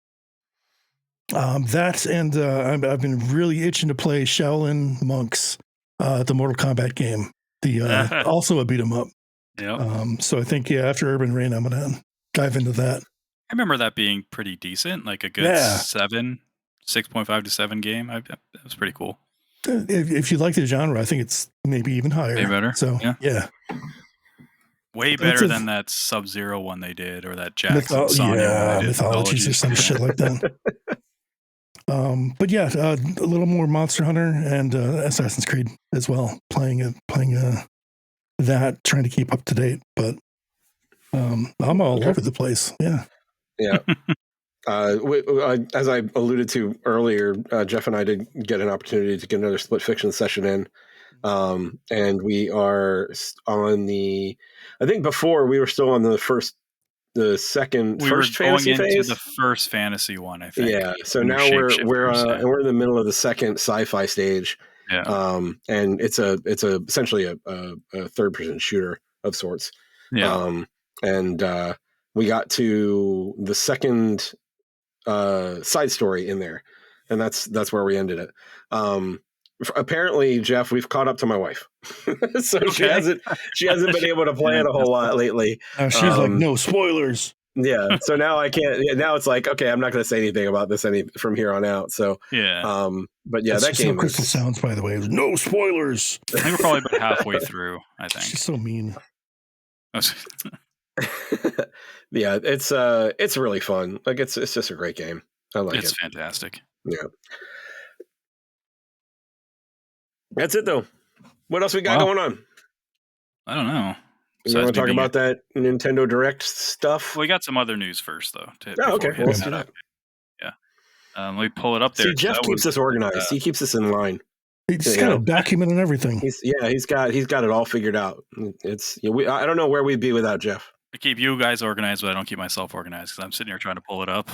S3: That, and I've been really itching to play Shaolin Monks, the Mortal Kombat game. The also a beat 'em up.
S2: Yeah.
S3: So I think after Urban Reign, I'm gonna dive into that.
S2: I remember that being pretty decent, like a good 6.5 to 7 game. That was pretty cool.
S3: If you like the genre, I think it's maybe even higher.
S2: Way better.
S3: So yeah.
S2: Way better than that Sub-Zero one they did, or that Jackson
S3: Sonya Mythologies or some shit like that. But yeah, a little more Monster Hunter and Assassin's Creed as well. Playing that, trying to keep up to date. But I'm all over the place. Yeah.
S1: Yeah. As I alluded to earlier, Jeff and I did get an opportunity to get another Split Fiction session in. And we are on I think before we were still on the first fantasy phase.
S2: The first fantasy one, I think.
S1: Yeah. So now we're in the middle of the second sci-fi stage.
S2: Yeah.
S1: And it's essentially a third-person shooter of sorts.
S2: Yeah.
S1: And we got to the second side story in there, and that's where we ended it. apparently, Jeff, we've caught up to my wife, so she
S2: Okay.
S1: hasn't been able to play it a whole lot lately.
S3: She's like, no spoilers.
S1: Yeah, so now I can't. Now it's like, okay, I'm not going to say anything about this from here on out. So
S2: Yeah.
S1: but yeah,
S3: That's
S1: that
S3: just
S1: game
S3: how Crystal sounds, by the way. No spoilers.
S2: I think we're probably about halfway through. I think.
S3: She's so mean.
S1: Yeah, it's really fun. Like it's just a great game. I like it.
S2: It's fantastic.
S1: Yeah. That's it though. What else we got going on?
S2: I don't know.
S1: You want to talk about that Nintendo Direct stuff?
S2: Well, we got some other news first though.
S1: Okay, well, let's do that.
S2: Yeah. Let me pull it up there.
S1: See, Jeff keeps us organized. He keeps us in line.
S3: He's got a document and everything.
S1: He's got it all figured out. It's I don't know where we'd be without Jeff.
S2: I keep you guys organized, but I don't keep myself organized because I'm sitting here trying to pull it up.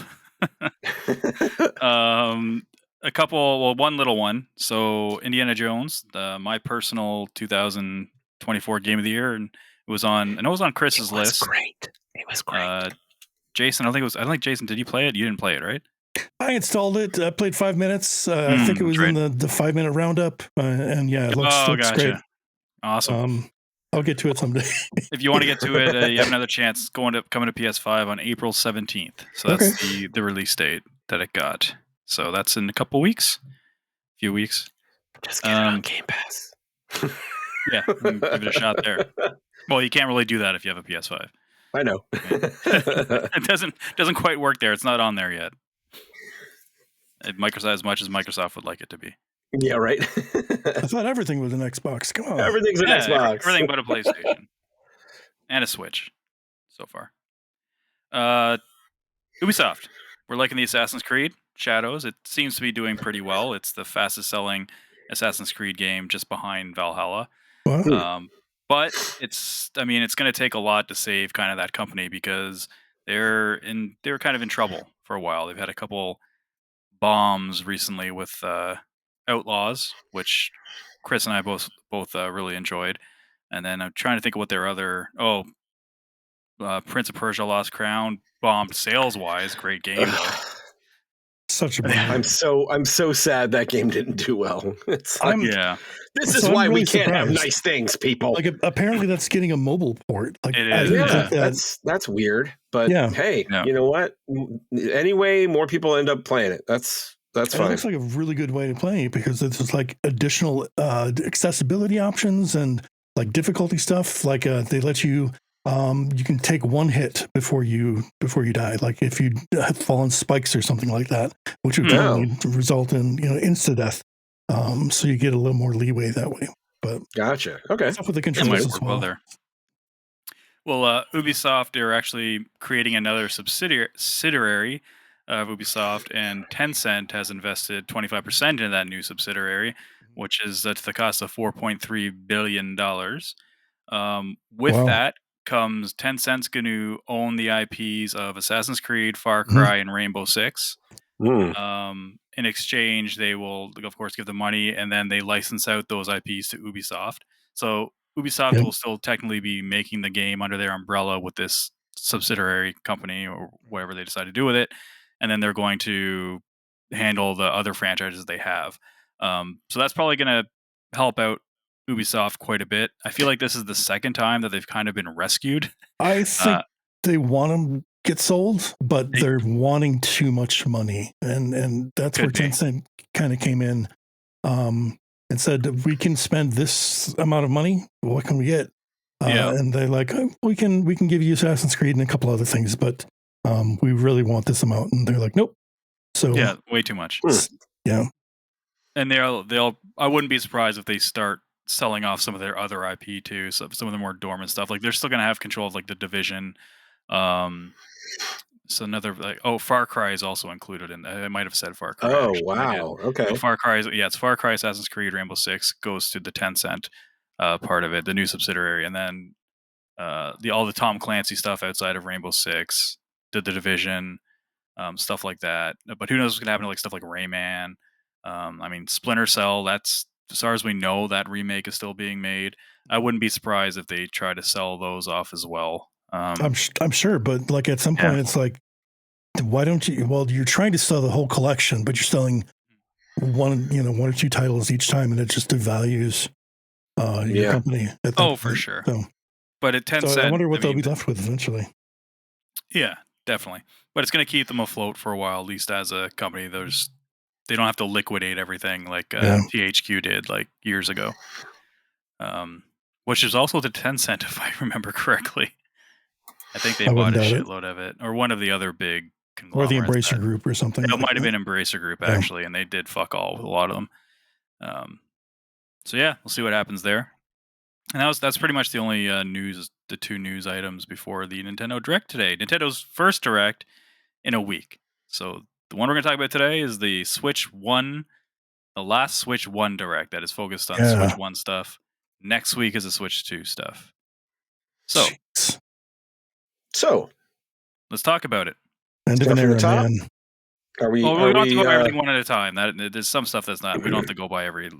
S2: One little one. So Indiana Jones, my personal 2024 game of the year, and it was on Chris's list.
S1: It was great.
S2: Jason, I don't think Jason, did you play it? You didn't play it, right?
S3: I installed it. I played 5 minutes. I think it was in the 5-minute roundup. And yeah, it looks great.
S2: Awesome.
S3: I'll get to it someday.
S2: If you want to get to it, you have another chance coming to PS5 on April 17th. So that's the release date that it got. So that's in a few weeks.
S1: Just get it on Game Pass.
S2: Yeah, give it a shot there. Well, you can't really do that if you have a PS5.
S1: I know.
S2: It doesn't quite work there. It's not on there yet. Microsoft, as much as Microsoft would like it to be.
S1: Yeah, right.
S3: I thought everything was an Xbox. Come on.
S1: Everything's an Xbox.
S2: Everything but a PlayStation. And a Switch so far. Ubisoft. We're liking the Assassin's Creed Shadows. It seems to be doing pretty well. It's the fastest selling Assassin's Creed game just behind Valhalla.
S3: Wow.
S2: But it's going to take a lot to save kind of that company because they were kind of in trouble for a while. They've had a couple bombs recently with Outlaws, which Chris and I both really enjoyed. And then I'm trying to think of what their other Prince of Persia: Lost Crown bombed sales wise. Great game though.
S3: Such a bummer.
S1: I'm so sad that game didn't do well. It's like, this is
S3: I'm
S1: why
S3: really
S1: we can't have
S3: surprised.
S1: nice things, people.
S3: Like apparently that's getting a mobile port. Like
S2: It
S3: I
S2: is.
S3: didn't
S1: Yeah,
S3: think that.
S1: that's weird. But hey, you know what? Anyway, more people end up playing it. That's fine.
S3: It looks like a really good way to play it because it's just like additional accessibility options and like difficulty stuff. Like they let you you can take one hit before you die. Like if you fall on spikes or something like that, which would probably result in insta death. So you get a little more leeway that way. But
S1: gotcha. Okay.
S3: Stuff with the controls as well.
S2: Well, Ubisoft are actually creating another subsidiary of Ubisoft, and Tencent has invested 25% into that new subsidiary, which is at the cost of $4.3 billion. With that comes Tencent's going to own the IPs of Assassin's Creed, Far Cry, and Rainbow Six. In exchange, they will, of course, give the money, and then they license out those IPs to Ubisoft. So Ubisoft will still technically be making the game under their umbrella with this subsidiary company or whatever they decide to do with it. And then they're going to handle the other franchises they have. So that's probably going to help out Ubisoft quite a bit. I feel like this is the second time that they've kind of been rescued. I
S3: think they want them get sold, but they're wanting too much money. And that's where Tencent kind of came in and said, we can spend this amount of money. What can we get? And they're like, we can give you Assassin's Creed and a couple other things, but we really want this amount. And they're like, nope. So
S2: way too much.
S3: Yeah.
S2: And they'll I wouldn't be surprised if they start selling off some of their other IP too. So some of the more dormant stuff. Like they're still gonna have control of like the Division. So another Far Cry is also included in that. I might have said Far Cry.
S1: Oh wow. Okay.
S2: So Far Cry it's Far Cry, Assassin's Creed, Rainbow Six goes to the Tencent part of it, the new subsidiary, and then all the Tom Clancy stuff outside of Rainbow Six, the Division, stuff like that. But who knows what's gonna happen to like stuff like Rayman. I mean, Splinter Cell, that's, as far as we know, that remake is still being made. I wouldn't be surprised if they try to sell those off as well.
S3: I'm sure, but like at some point it's like, why don't you? Well, you're trying to sell the whole collection, but you're selling one or two titles each time, and it just devalues your company at that point.
S2: For sure.
S3: So,
S2: but at 10
S3: so
S2: cents,
S3: I wonder what they'll be left with eventually.
S2: Yeah, definitely. But it's going to keep them afloat for a while, at least as a company. They don't have to liquidate everything like THQ did like years ago. Which is also the 10 cent, if I remember correctly. I think they bought a shitload of it, or one of the other big conglomerates.
S3: Or the Embracer Group or something.
S2: It might have been Embracer Group, actually, and they did fuck all with a lot of them. So yeah, we'll see what happens there. And that's pretty much the only the two news items before the Nintendo Direct today. Nintendo's first Direct in a week. So the one we're going to talk about today is the Switch 1, the last Switch 1 Direct that is focused on Switch 1 stuff. Next week is the Switch 2 stuff. So let's talk about it.
S3: End of an era, man.
S1: We
S2: don't have to go by everything one at a time. There's some stuff that's not. We don't have to go by every.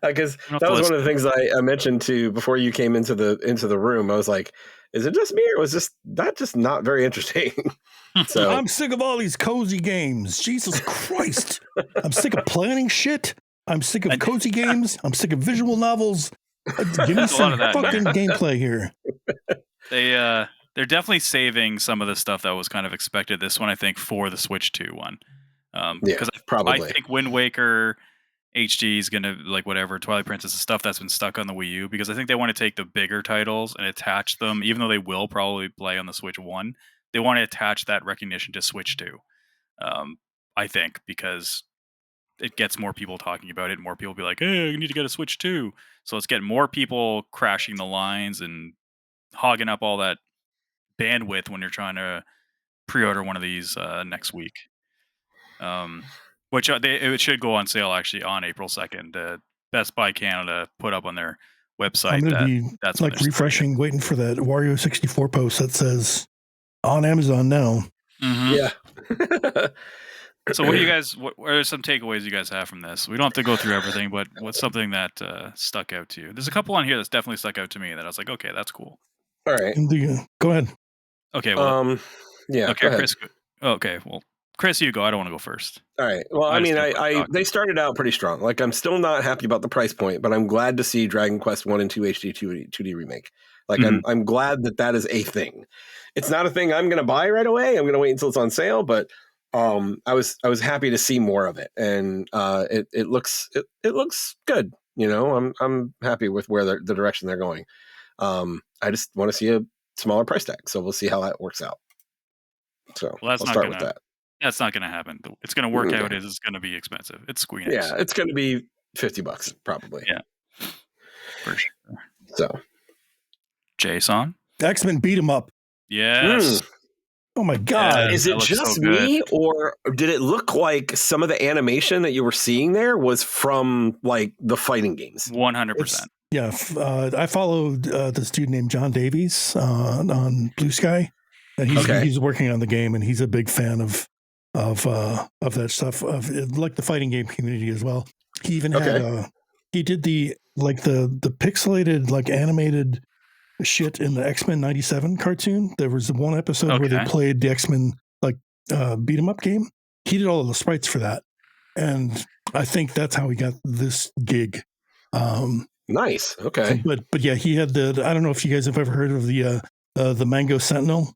S1: Because that was one of the things I mentioned to before you came into the room. I was like, "Is it just me, or was that just not very interesting?" So
S3: I'm sick of all these cozy games. Jesus Christ! I'm sick of planning shit. I'm sick of cozy games. I'm sick of visual novels. Give me some fucking gameplay here.
S2: They're definitely saving some of the stuff that was kind of expected this one, I think, for the Switch 2 one. Because I think Wind Waker HD is going to, like, whatever, Twilight Princess, the stuff that's been stuck on the Wii U, because I think they want to take the bigger titles and attach them, even though they will probably play on the Switch 1, they want to attach that recognition to Switch 2. I think, because it gets more people talking about it, more people be like, hey, you need to get a Switch 2. So let's get more people crashing the lines and hogging up all that bandwidth when you're trying to pre-order one of these next week. Which it should go on sale actually on April 2nd. Best Buy Canada put up on their website.
S3: I'm going to be like refreshing, waiting for that Wario 64 post that says on Amazon now.
S2: Mm-hmm.
S1: Yeah.
S2: So what do you guys? What are some takeaways you guys have from this? We don't have to go through everything, but what's something that stuck out to you? There's a couple on here that's definitely stuck out to me that I was like, okay, that's cool.
S1: All right.
S3: Go ahead.
S2: Okay. Well,
S1: yeah.
S2: Okay, Chris. Okay. Well, Chris, you go. I don't want to go first.
S1: All right. Well, I mean, they started out pretty strong. Like, I'm still not happy about the price point, but I'm glad to see Dragon Quest 1 and 2 HD 2D remake. Like, I'm glad that is a thing. It's not a thing I'm going to buy right away. I'm going to wait until it's on sale, but I was happy to see more of it, and it looks good. I'm happy with where the direction they're going. I just want to see a smaller price tag, so we'll see how that works out. So
S2: I'll
S1: start with that.
S2: That's not going to happen. It's going to work out. It's going to be expensive. It's Squeenix.
S1: Yeah, it's going to be $50 probably.
S2: Yeah, for sure.
S1: So,
S2: Jason,
S3: X-Men beat him up.
S2: Yes.
S3: Oh my God!
S1: Is it just me, or did it look like some of the animation that you were seeing there was from like the fighting games?
S2: 100%.
S3: Yeah, I followed this dude named John Davies on Blue Sky, and he's working on the game, and he's a big fan of that stuff, of like the fighting game community as well. He even had he did the pixelated, like, animated shit in the X-Men 97 cartoon. There was one episode where they played the X-Men like beat 'em up game. He did all of the sprites for that, and I think that's how he got this gig.
S1: Nice. Okay.
S3: But yeah, he had I don't know if you guys have ever heard of the Mango Sentinel.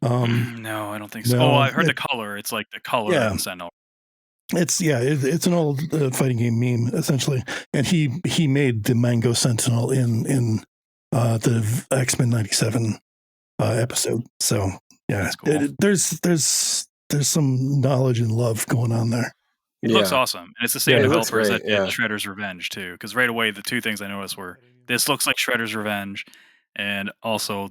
S2: No, I don't think so. I've heard the color. It's like the color of the Sentinel.
S3: It's an old fighting game meme essentially, and he made the Mango Sentinel in the X-Men 97 episode. So yeah, cool. There's some knowledge and love going on there.
S2: It looks awesome, and it's the same developers that did Shredder's Revenge too. Because right away, the two things I noticed were this looks like Shredder's Revenge, and also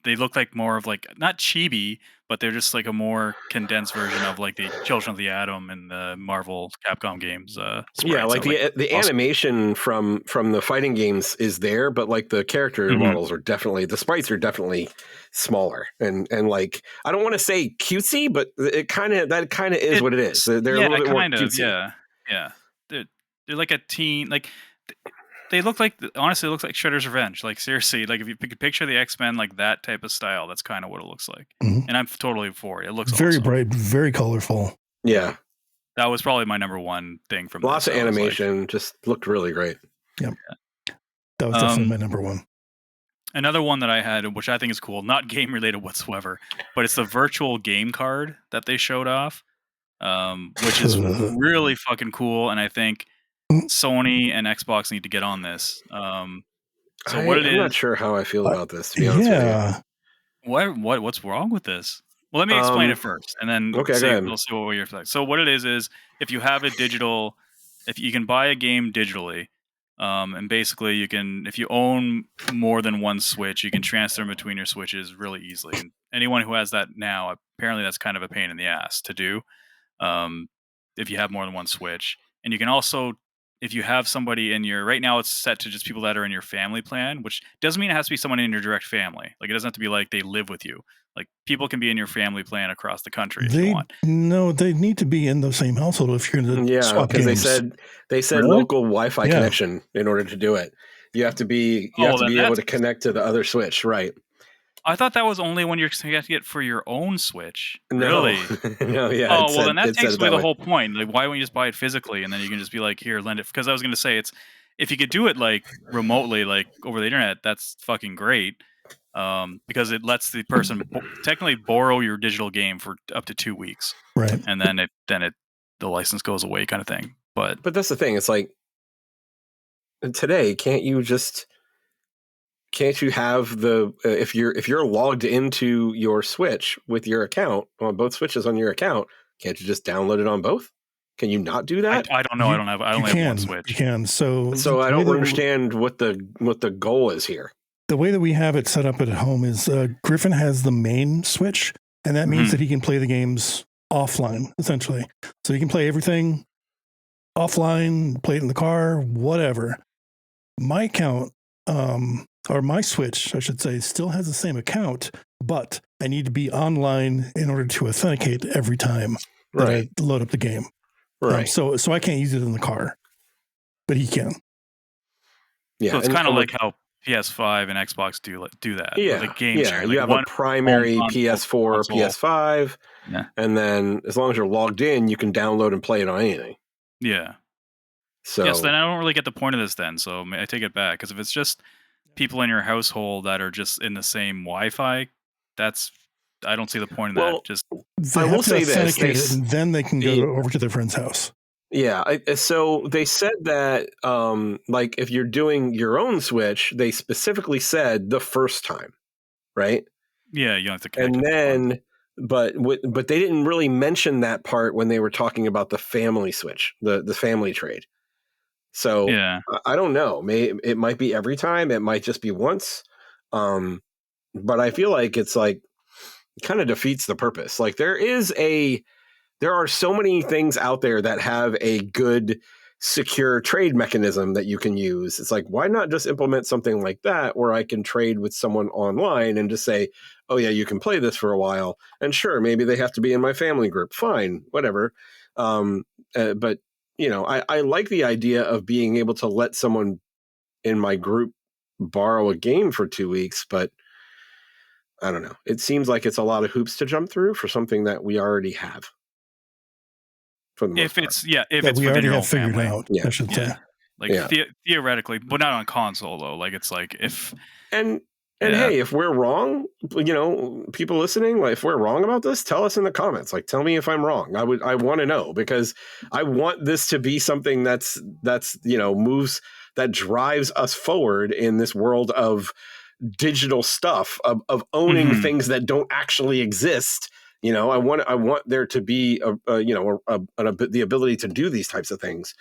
S2: they look like more of like, not chibi, but they're just like a more condensed version of like the Children of the Atom and the Marvel Capcom games.
S1: Yeah, like the animation from the fighting games is there, but like the character models are the sprites are definitely smaller and like, I don't want to say cutesy, but that kind of is what it is. They're a little bit more cutesy.
S2: Yeah. They're like a teen, like. They look like, honestly, it looks like Shredder's Revenge. Like, seriously, like if you could picture the X-Men like that type of style, that's kind of what it looks like. And I'm totally for it. It looks
S3: very
S2: awesome.
S3: Bright, very colorful.
S1: Yeah.
S2: that was probably my number one thing from
S1: Lots
S2: this.
S1: of animation, just looked really great.
S3: Yep. That was definitely my number one.
S2: Another one that I had, which I think is cool, not game related whatsoever, but it's the virtual game card that they showed off, which is really fucking cool. And I think Sony and Xbox need to get on this.
S1: I'm not sure how I feel about this, to be honest with you.
S2: What's wrong with this? Well, let me explain it first, and then we'll see what you're like. So what it is if you have a digital, if you can buy a game digitally, and basically you can, if you own more than one Switch, you can transfer them between your Switches really easily. And anyone who has that now, apparently that's kind of a pain in the ass to do, if you have more than one Switch. And you can also, if you have somebody in your, right now it's set to just people that are in your family plan, which doesn't mean it has to be someone in your direct family. Like it doesn't have to be like they live with you. Like people can be in your family plan across the country if you want.
S3: No, they need to be in the same household if you're going to swap games.
S1: They said really? Local Wi-Fi connection in order to do it. You have to be able to connect to the other Switch, right?
S2: I thought that was only when you're connecting it for your own Switch.
S1: No.
S2: Really?
S1: No, yeah.
S2: Oh, well, then that takes away the whole point. Like, why won't you just buy it physically and then you can just be like, here, lend it? Because I was going to say, if you could do it like remotely, like over the internet, that's fucking great. Because it lets the person technically borrow your digital game for up to 2 weeks,
S3: right?
S2: And then the license goes away, kind of thing. But
S1: that's the thing. It's like today, can't you have the if you're logged into your Switch with your account on both Switches on your account, can't you just download it on both? Can you not do that?
S2: I don't know. I only have one Switch.
S3: You can. So
S1: I don't understand what the goal is here.
S3: The way that we have it set up at home is Griffin has the main Switch, and that means that he can play the games offline, essentially. So he can play everything offline, play it in the car, whatever. My account, or my Switch, I should say, still has the same account, but I need to be online in order to authenticate every time that I load up the game.
S1: Right.
S3: So I can't use it in the car, but he can.
S1: Yeah.
S2: So it's kind of like how PS5 and Xbox do that.
S1: Yeah.
S2: Like game sharing.
S1: You
S2: like
S1: have a primary PS4 or
S2: console.
S1: PS5.
S2: Yeah.
S1: And then as long as you're logged in, you can download and play it on anything.
S2: Yeah.
S1: So
S2: then I don't really get the point of this then. So I take it back. Because if it's just people in your household that are just in the same Wi-Fi, I don't see the point of that. Just
S3: I will say this, and then they can go over to their friend's house.
S1: Yeah, so they said that like if you're doing your own Switch, they specifically said the first time, right?
S2: Yeah, you don't have to connect.
S1: And then, but they didn't really mention that part when they were talking about the family Switch, the family trade. So
S2: yeah.
S1: I don't know. It might be every time. It might just be once. But I feel like it's like kind of defeats the purpose. Like there are so many things out there that have a good secure trade mechanism that you can use. It's like, why not just implement something like that where I can trade with someone online and just say, oh yeah, you can play this for a while. And sure, maybe they have to be in my family group. Fine, whatever. But I like the idea of being able to let someone in my group borrow a game for 2 weeks, but I don't know. It seems like it's a lot of hoops to jump through for something that we already have. For the most part.
S2: If
S3: we already have
S2: figured
S3: out, I should say.
S2: Like theoretically, but not on console though. Like it's like if
S1: hey, if we're wrong, people listening, like if we're wrong about this, tell us in the comments. Like tell me if I'm wrong. I want to know, because I want this to be something that's moves, that drives us forward in this world of digital stuff, of owning things that don't actually exist. I want there to be the ability to do these types of things.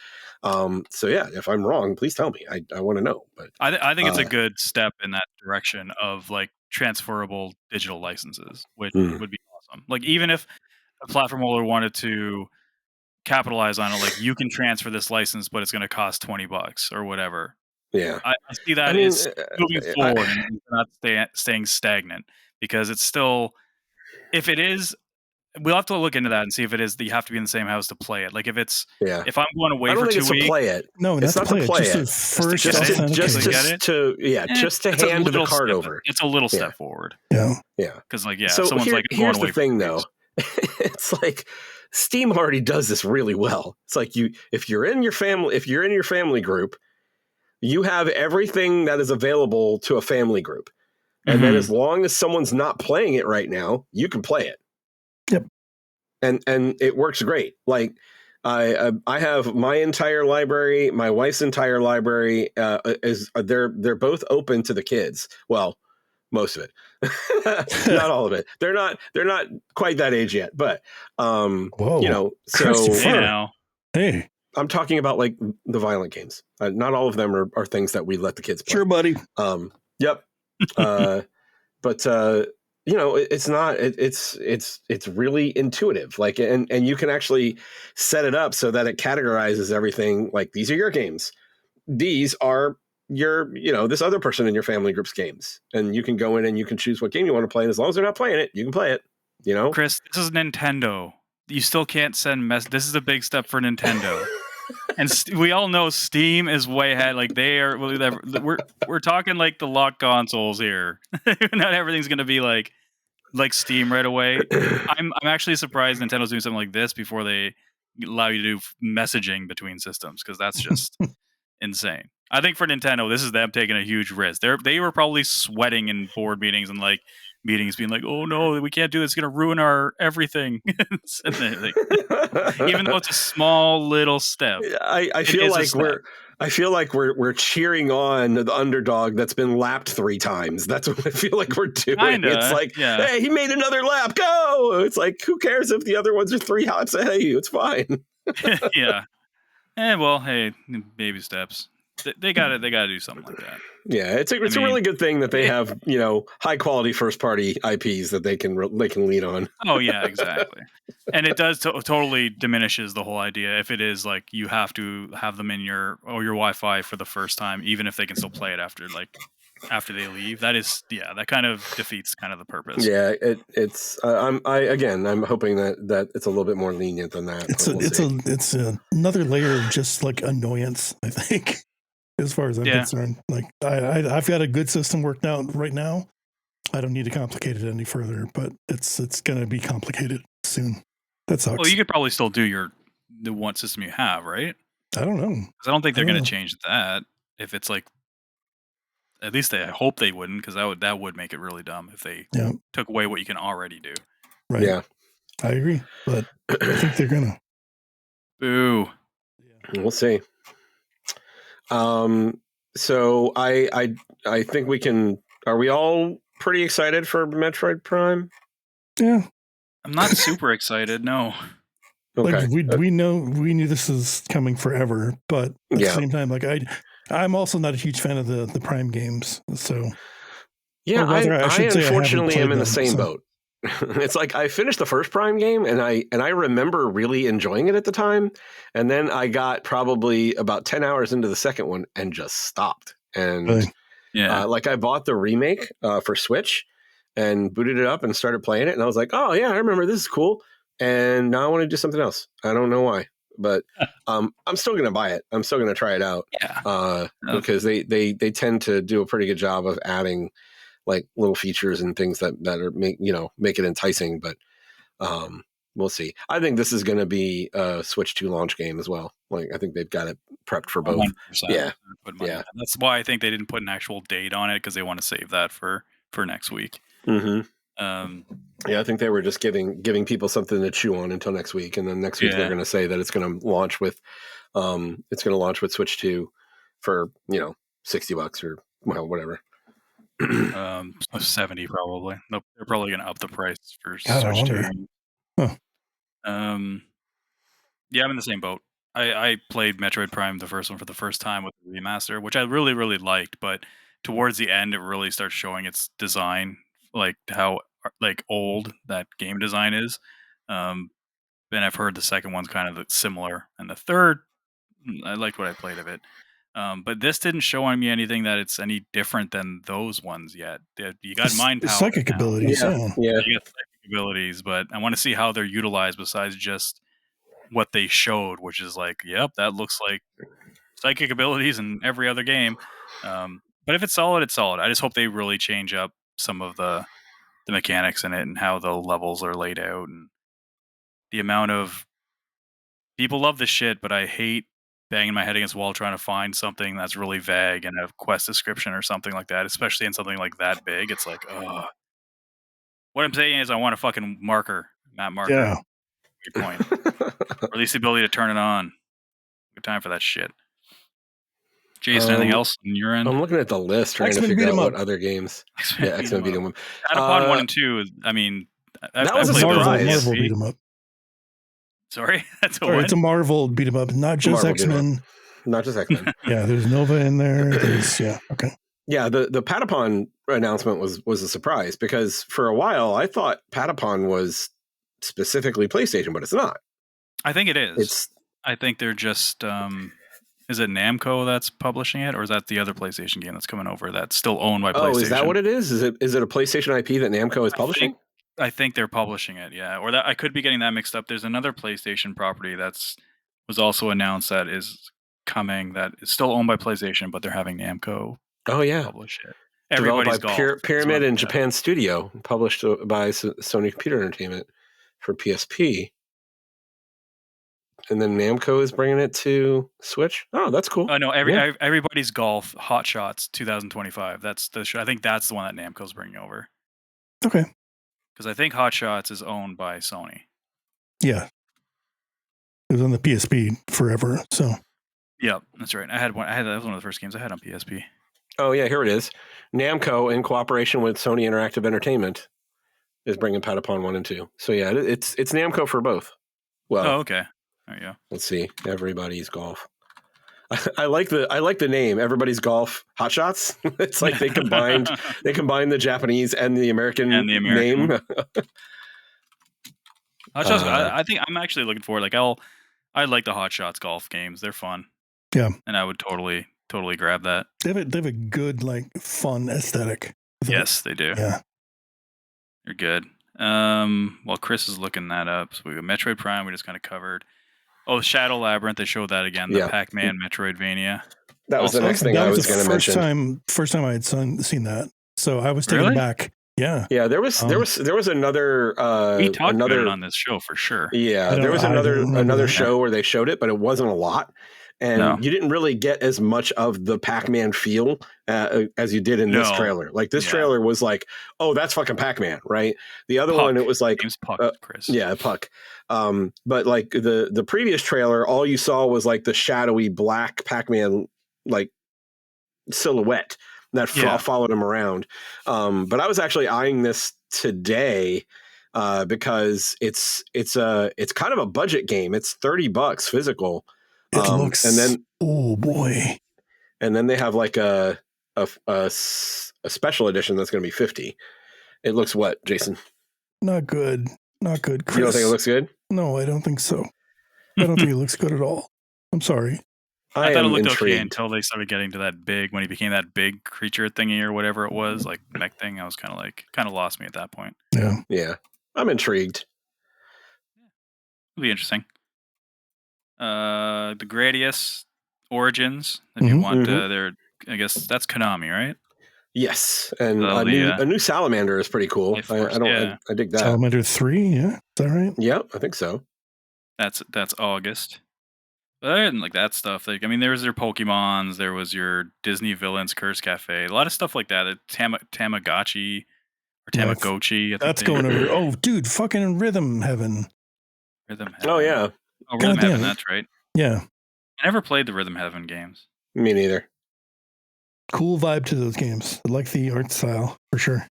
S1: So yeah, if I'm wrong, please tell me. I want to know. But
S2: I think it's a good step in that direction of like transferable digital licenses, which would be awesome. Like even if a platform holder wanted to capitalize on it, like you can transfer this license, but it's going to cost $20 or whatever.
S1: Yeah,
S2: I see that as moving forward and not staying stagnant, because it's still, if it is, we'll have to look into that and see if it is that you have to be in the same house to play it. Like if it's, if I'm going away for 2 weeks,
S1: to play it.
S3: No,
S1: it's not to play it. Just to hand the card over.
S2: It's a little step forward.
S3: Yeah.
S1: Yeah.
S2: Because
S1: so
S2: someone's like,
S1: here's the thing though. It's like Steam already does this really well. It's like if you're in your family group, you have everything that is available to a family group. And then as long as someone's not playing it right now, you can play it.
S3: Yep.
S1: And it works great. Like I have my entire library, my wife's entire library they're both open to the kids. Well, most of it. Not all of it. They're not quite that age yet, but
S3: Whoa.
S1: so
S3: Hey.
S1: I'm talking about like the violent games. Not all of them are things that we let the kids play.
S3: Sure, buddy.
S1: Yep. But it's not. It's really intuitive. Like, and you can actually set it up so that it categorizes everything. Like, these are your games. These are your, this other person in your family group's games, and you can go in and you can choose what game you want to play. And as long as they're not playing it, you can play it.
S2: Chris, this is Nintendo. You still can't send This is a big step for Nintendo. And we all know Steam is way ahead. Like, we're talking like the locked consoles here. Not everything's gonna be like Steam right away. I'm actually surprised Nintendo's doing something like this before they allow you to do messaging between systems, because that's just insane. I think for Nintendo, this is them taking a huge risk. They were probably sweating in board meetings and like meetings, being like, "Oh no, we can't do this. It's gonna ruin our everything." Even though it's a small little step,
S1: I feel like we're cheering on the underdog that's been lapped 3 times. That's what I feel like we're doing.
S2: Kinda,
S1: it's like, hey, he made another lap. Go! It's like, who cares if the other ones are 3 laps ahead of you? It's fine.
S2: Yeah. Well, hey, baby steps. They got to do something like that.
S1: Yeah, it's a really good thing that they have high quality first party IPs that they can lean on.
S2: Oh yeah, exactly. And it does totally diminishes the whole idea if it is like you have to have them in your Wi-Fi for the first time, even if they can still play it after they leave. That is, that kind of defeats kind of the purpose.
S1: Yeah, it's I'm hoping that it's a little bit more lenient than that.
S3: It's another layer of just like annoyance, I think. As far as I'm concerned, like I've got a good system worked out right now. I don't need to complicate it any further, but it's going to be complicated soon. That sucks.
S2: Well, you could probably still do the one system you have, right?
S3: I don't know.
S2: Because I don't think they're going to change that. If it's like, at least I hope they wouldn't, because that would make it really dumb if they took away what you can already do.
S3: Right. Yeah, I agree, but I think they're gonna.
S2: Boo.
S1: We'll see. So I think we can. Are we all pretty excited for Metroid Prime?
S3: Yeah.
S2: I'm not super excited. No.
S1: Okay.
S3: Like we knew this is coming forever, but at the same time, like I'm also not a huge fan of the Prime games. So
S1: yeah, I unfortunately am in the same boat. It's like I finished the first Prime game and I remember really enjoying it at the time, and then I got probably about 10 hours into the second one and just stopped. And like I bought the remake for Switch and booted it up and started playing it, and I was like, oh yeah, I remember, this is cool, and now I want to do something else. I don't know why, but I'm still going to buy it. I'm still going to try it out because they tend to do a pretty good job of adding like little features and things that are make it enticing, but we'll see. I think this is going to be a Switch 2 launch game as well. Like I think they've got it prepped for both. Yeah.
S2: That's why I think they didn't put an actual date on it, because they want to save that for next week.
S1: Mm-hmm. I think they were just giving people something to chew on until next week, and then next week they're going to say that it's going to launch with Switch 2 for $60 or whatever.
S2: 70 probably. Nope, they're probably going to up the price for
S3: Switch
S2: 2.
S3: Huh.
S2: Yeah, I'm in the same boat. I played Metroid Prime, the first one, for the first time with the remaster, which I really, really liked. But towards the end, it really starts showing its design, like how like old that game design is. And I've heard the second one's kind of similar, and the third, I liked what I played of it. But this didn't show on me anything that it's any different than those ones yet. You got mind power,
S3: psychic abilities,
S1: yeah.
S2: You got psychic abilities, but I want to see how they're utilized besides just what they showed, which is like, yep, that looks like psychic abilities in every other game. But if it's solid, it's solid. I just hope they really change up some of the mechanics in it and how the levels are laid out, and the amount of people love this shit, but I hate banging my head against the wall trying to find something that's really vague in a quest description or something like that, especially in something like that big. It's like, ugh. What I'm saying is I want a fucking marker, map marker.
S3: Yeah.
S2: Your point. Or at least the ability to turn it on. Good time for that shit. Jason, anything else on your end?
S1: I'm looking at the list trying to
S3: X-Men
S1: figure
S3: beat
S1: out
S3: 'em
S1: what
S3: up.
S1: other games.
S2: X-Men
S1: Yeah,
S2: beat
S1: X-Men
S2: 'em
S1: beat
S2: up.
S1: 'em up.
S2: Patapon 1 and 2, I mean,
S1: That
S2: I
S1: was a
S2: played those on
S1: surprise.
S3: Marvel
S2: PSP.
S3: beat 'em up.
S2: Sorry? That's a
S3: Sorry,
S2: what?
S3: it's a Marvel beat 'em up, not just
S1: Marvel beat 'em up.
S3: X-Men.
S1: Not just X-Men.
S3: Yeah, there's Nova in there. There's okay.
S1: Yeah, the Patapon announcement was a surprise because for a while I thought Patapon was specifically PlayStation, but it's not.
S2: I think it is.
S1: It's
S2: I think they're just is it Namco that's publishing it, or is that the other PlayStation game that's coming over that's still owned by PlayStation?
S1: is that what it is? Is it a PlayStation IP that Namco is publishing?
S2: I think they're publishing it, yeah. Or that I could be getting that mixed up. There's another PlayStation property that's was also announced that is coming that is still owned by PlayStation, but they're having Namco
S1: Oh yeah,
S2: publish it.
S1: developed
S2: Everybody's
S1: by
S2: Golf.
S1: Pyramid and Japan Studio, published by Sony Computer Entertainment for PSP. And then Namco is bringing it to Switch. Oh, that's cool.
S2: Oh no,
S1: Yeah.
S2: Everybody's Golf Hot Shots 2025. That's the show. I think that's the one that Namco's bringing over.
S3: Okay.
S2: Because I think Hot Shots is owned by Sony.
S3: Yeah. It was on the PSP forever. So.
S2: Yep, that's right. That was one of the first games I had on PSP.
S1: Oh yeah, here it is. Namco, in cooperation with Sony Interactive Entertainment, is bringing Patapon 1 and 2. So yeah, it's Namco for both. Well,
S2: Oh, okay. There you go.
S1: Let's see. Everybody's Golf. I like the name. Everybody's Golf Hot Shots. It's like they combined the Japanese and the American name.
S2: Hot Shots. I think I'm actually looking forward. Like I like the Hot Shots golf games. They're fun.
S3: Yeah,
S2: and I would totally grab that.
S3: They have a good like fun aesthetic.
S2: Yes, they do.
S3: Yeah,
S2: they're good. While Chris is looking that up, so we got Metroid Prime. We just kind of covered. Oh, Shadow Labyrinth. They showed that again. The Pac-Man Metroidvania.
S1: That was the next thing I was going to mention.
S3: First time I had seen that, so I was taken aback. Yeah,
S1: yeah. There was another.
S2: We talked about it on this show for sure.
S1: Yeah, there was another show where they showed it, but it wasn't a lot, and you didn't really get as much of the Pac-Man feel as you did in this trailer. Like this trailer was like, oh, that's fucking Pac-Man, right? The other one, it was like
S2: Puck, Chris.
S1: Yeah, Puck. But like the previous trailer, all you saw was like the shadowy black Pac-Man like silhouette that followed him around. But I was actually eyeing this today because it's kind of a budget game. It's $30 physical.
S3: It looks, and then oh boy,
S1: and then they have like a special edition that's going to be $50. It looks what, Jason?
S3: Not good, Chris.
S1: You don't think it looks good?
S3: No, I don't think so. I don't think it looks good at all. I'm sorry.
S2: I thought it looked okay until they started getting to that big, when he became that big creature thingy or whatever it was, like mech thing. I was kind of lost me at that point.
S1: Yeah. I'm intrigued.
S2: It'll be interesting. The Gradius Origins, if you want, I guess that's Konami, right?
S1: Yes, and a new Salamander is pretty cool. I dig that.
S3: Salamander 3, yeah, is that right?
S1: Yeah, I think so.
S2: That's August. But I didn't like that stuff. Like, I mean, there was your Pokemons, there was your Disney Villains Curse Cafe, a lot of stuff like that. Tamagotchi or Tamagotchi.
S3: That's going over. Oh, dude, fucking Rhythm Heaven.
S2: Rhythm Heaven.
S1: Oh yeah.
S2: Oh, Rhythm Heaven. That's right.
S3: Yeah.
S2: I never played the Rhythm Heaven games.
S1: Me neither.
S3: Cool vibe to those games. I like the art style for sure.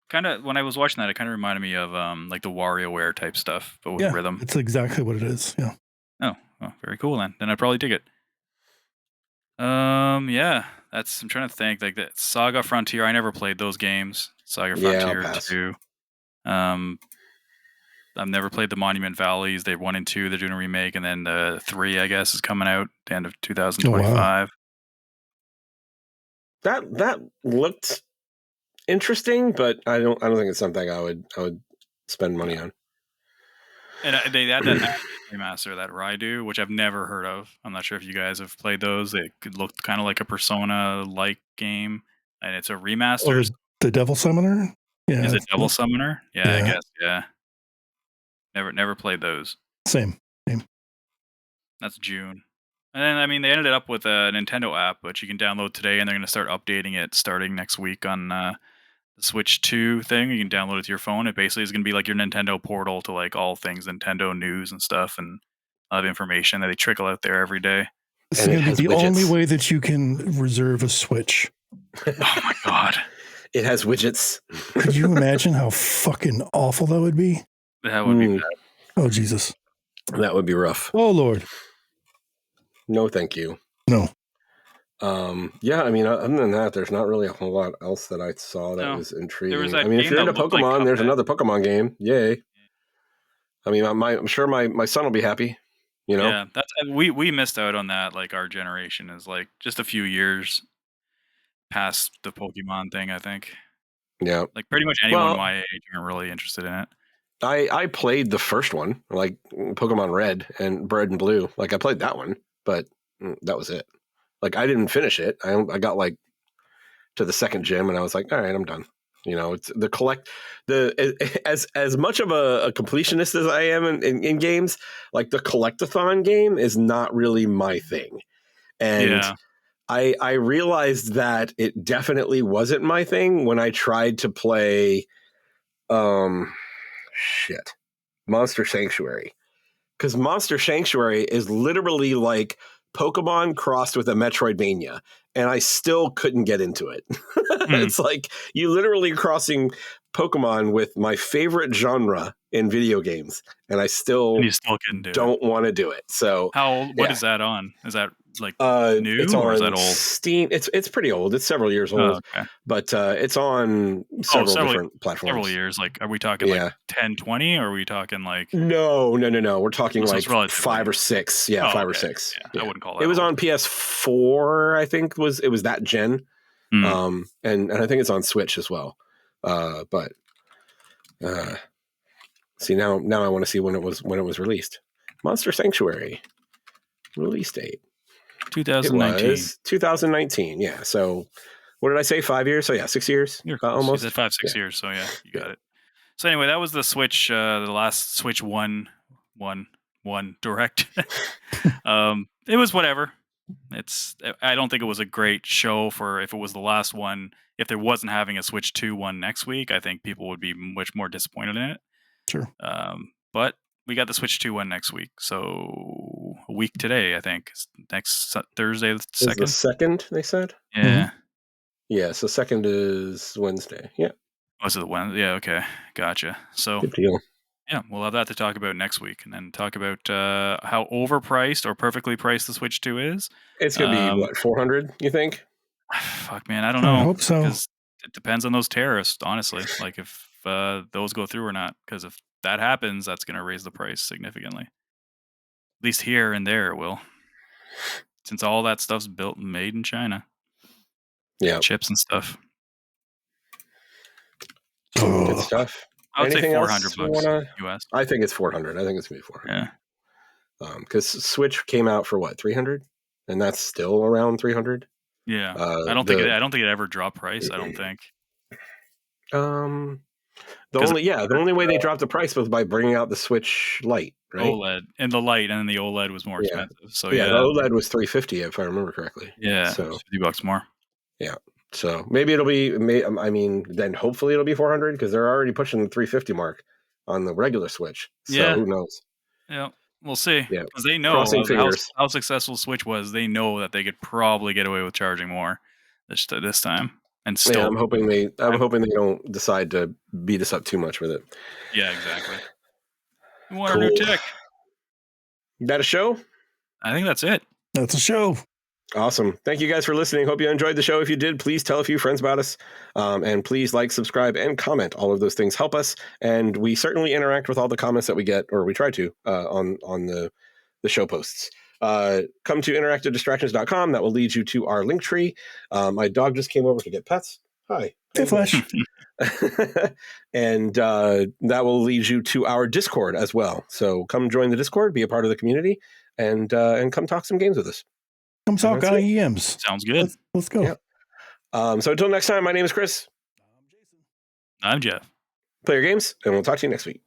S2: Kind of, when I was watching that, it kind of reminded me of like the WarioWare type stuff, but with rhythm.
S3: It's exactly what it is. Yeah.
S2: Oh, well, very cool then. Then I'd probably dig it. Yeah, I'm trying to think, like that Saga Frontier. I never played those games. Saga Frontier 2. I've never played the Monument Valleys. They 1 and 2. They're doing a remake, and then the 3, I guess, is coming out at the end of 2025.
S1: That looked interesting, but I don't think it's something I would spend money on.
S2: And they had that remaster, that Raidu, which I've never heard of. I'm not sure if you guys have played those. It looked kind of like a Persona-like game, and it's a remaster.
S3: Or is the Devil Summoner? Yeah.
S2: Is it Devil Summoner? Yeah, I guess. Yeah. Never played those.
S3: Same.
S2: That's June. And then, I mean, they ended up with a Nintendo app, which you can download today, and they're going to start updating it starting next week on the Switch 2 thing. You can download it to your phone. It basically is going to be like your Nintendo portal to like all things Nintendo news and stuff, and a lot of information that they trickle out there every day.
S3: This is going to be the only way that you can reserve a Switch.
S2: Oh my god.
S1: It has widgets.
S3: Could you imagine how fucking awful that would be?
S2: That would be bad.
S3: Oh, Jesus.
S1: That would be rough.
S3: Oh, Lord.
S1: No, thank you.
S3: No.
S1: Yeah, I mean, other than that, there's not really a whole lot else that I saw that was intriguing.
S2: That
S1: I mean, if
S2: game
S1: you're
S2: that
S1: into
S2: looked like
S1: Pokemon, there's
S2: Cuphead.
S1: another Pokemon game. Yay. I mean, I'm sure my son will be happy, you know?
S2: Yeah, that's we missed out on that. Like, our generation is like just a few years past the Pokemon thing, I think.
S1: Yeah.
S2: Like, pretty much anyone my age aren't really interested in it.
S1: I played the first one, like Pokemon Red and Blue. Like, I played that one, but that was it. Like, I didn't finish it. I got like to the second gym, and I was like, all right, I'm done. You know, it's as much of a completionist as I am in games, like the collectathon game is not really my thing. And I realized that it definitely wasn't my thing when I tried to play Monster Sanctuary. Because Monster Sanctuary is literally like Pokemon crossed with a Metroidvania, and I still couldn't get into it. It's like you literally crossing Pokemon with my favorite genre in video games, and I still don't want to do it. So
S2: what is that on? Is that like new
S1: it's on
S2: or is that old?
S1: Steam. It's pretty old. It's several years old, but it's on several different platforms.
S2: Several years. Like, are we talking like 10, 20, or are we talking like?
S1: No. We're talking like 5 or 6. Yeah, 5 or 6.
S2: Yeah. I wouldn't call that.
S1: It was on PS4, I think. It was that gen, and I think it's on Switch as well. But see now I want to see when it was released. Monster Sanctuary release date.
S2: 2019.
S1: It was 2019. Yeah. So what did I say? 5 years? So yeah, 6 years. Almost.
S2: You said 5-6 years. So yeah, you got it. So anyway, that was the Switch. The last Switch one Direct. It was whatever. I don't think it was a great show for if it was the last one. If there wasn't having a Switch 2 one next week, I think people would be much more disappointed in it.
S3: Sure.
S2: But we got the Switch 2 one next week. So a week today, I think. Next Thursday, the 2nd.
S1: The 2nd, they said?
S2: Yeah.
S3: Mm-hmm.
S1: Yeah, so 2nd is Wednesday. Yeah.
S2: Was it the Wednesday? Yeah, okay. Gotcha. So
S1: good deal.
S2: Yeah, we'll have that to talk about next week, and then talk about how overpriced or perfectly priced the Switch 2 is.
S1: It's going to be, what, 400, you think?
S2: Fuck, man, I don't know.
S3: I hope so.
S2: Because it depends on those tariffs, honestly. Like, if those go through or not. Because if that happens, that's going to raise the price significantly. At least here and there it will. Since all that stuff's built and made in China.
S1: Yeah.
S2: Chips and stuff.
S1: Good stuff.
S2: I would
S1: Anything
S2: say $400 US.
S1: I think it's 400. I think it's going to be 400.
S2: Yeah.
S1: Because Switch came out for what, 300? And that's still around 300?
S2: Yeah. I don't think it ever dropped price, I don't think.
S1: The only way they dropped the price was by bringing out the Switch Lite, right?
S2: OLED. And the Lite, and then the OLED was more expensive. So
S1: the OLED was $350 if I remember correctly.
S2: Yeah.
S1: So
S2: $50 more.
S1: Yeah. So maybe it'll be, then hopefully it'll be 400 because they're already pushing the 350 mark on the regular Switch. So who knows?
S2: Yeah. We'll see.
S1: Yeah.
S2: Because they know how successful Switch was. They know that they could probably get away with charging more this time. And still,
S1: I'm hoping they don't decide to beat us up too much with it.
S2: Yeah, exactly. We want our new tech.
S1: That a show?
S2: I think that's it.
S3: That's a show.
S1: Awesome. Thank you guys for listening. Hope you enjoyed the show. If you did, please tell a few friends about us. And please like, subscribe, and comment. All of those things help us. And we certainly interact with all the comments that we get, or we try to, on the show posts. Come to interactivedistractions.com. That will lead you to our link tree. My dog just came over to get pets. Hi.
S3: Hey, Flash.
S1: And that will lead you to our Discord as well. So come join the Discord, be a part of the community, and come talk some games with us.
S3: Come talk IEMs.
S2: Sounds good.
S3: Let's go.
S1: Yep. So until next time, my name is Chris.
S2: I'm Jeff.
S1: Play your games, and we'll talk to you next week.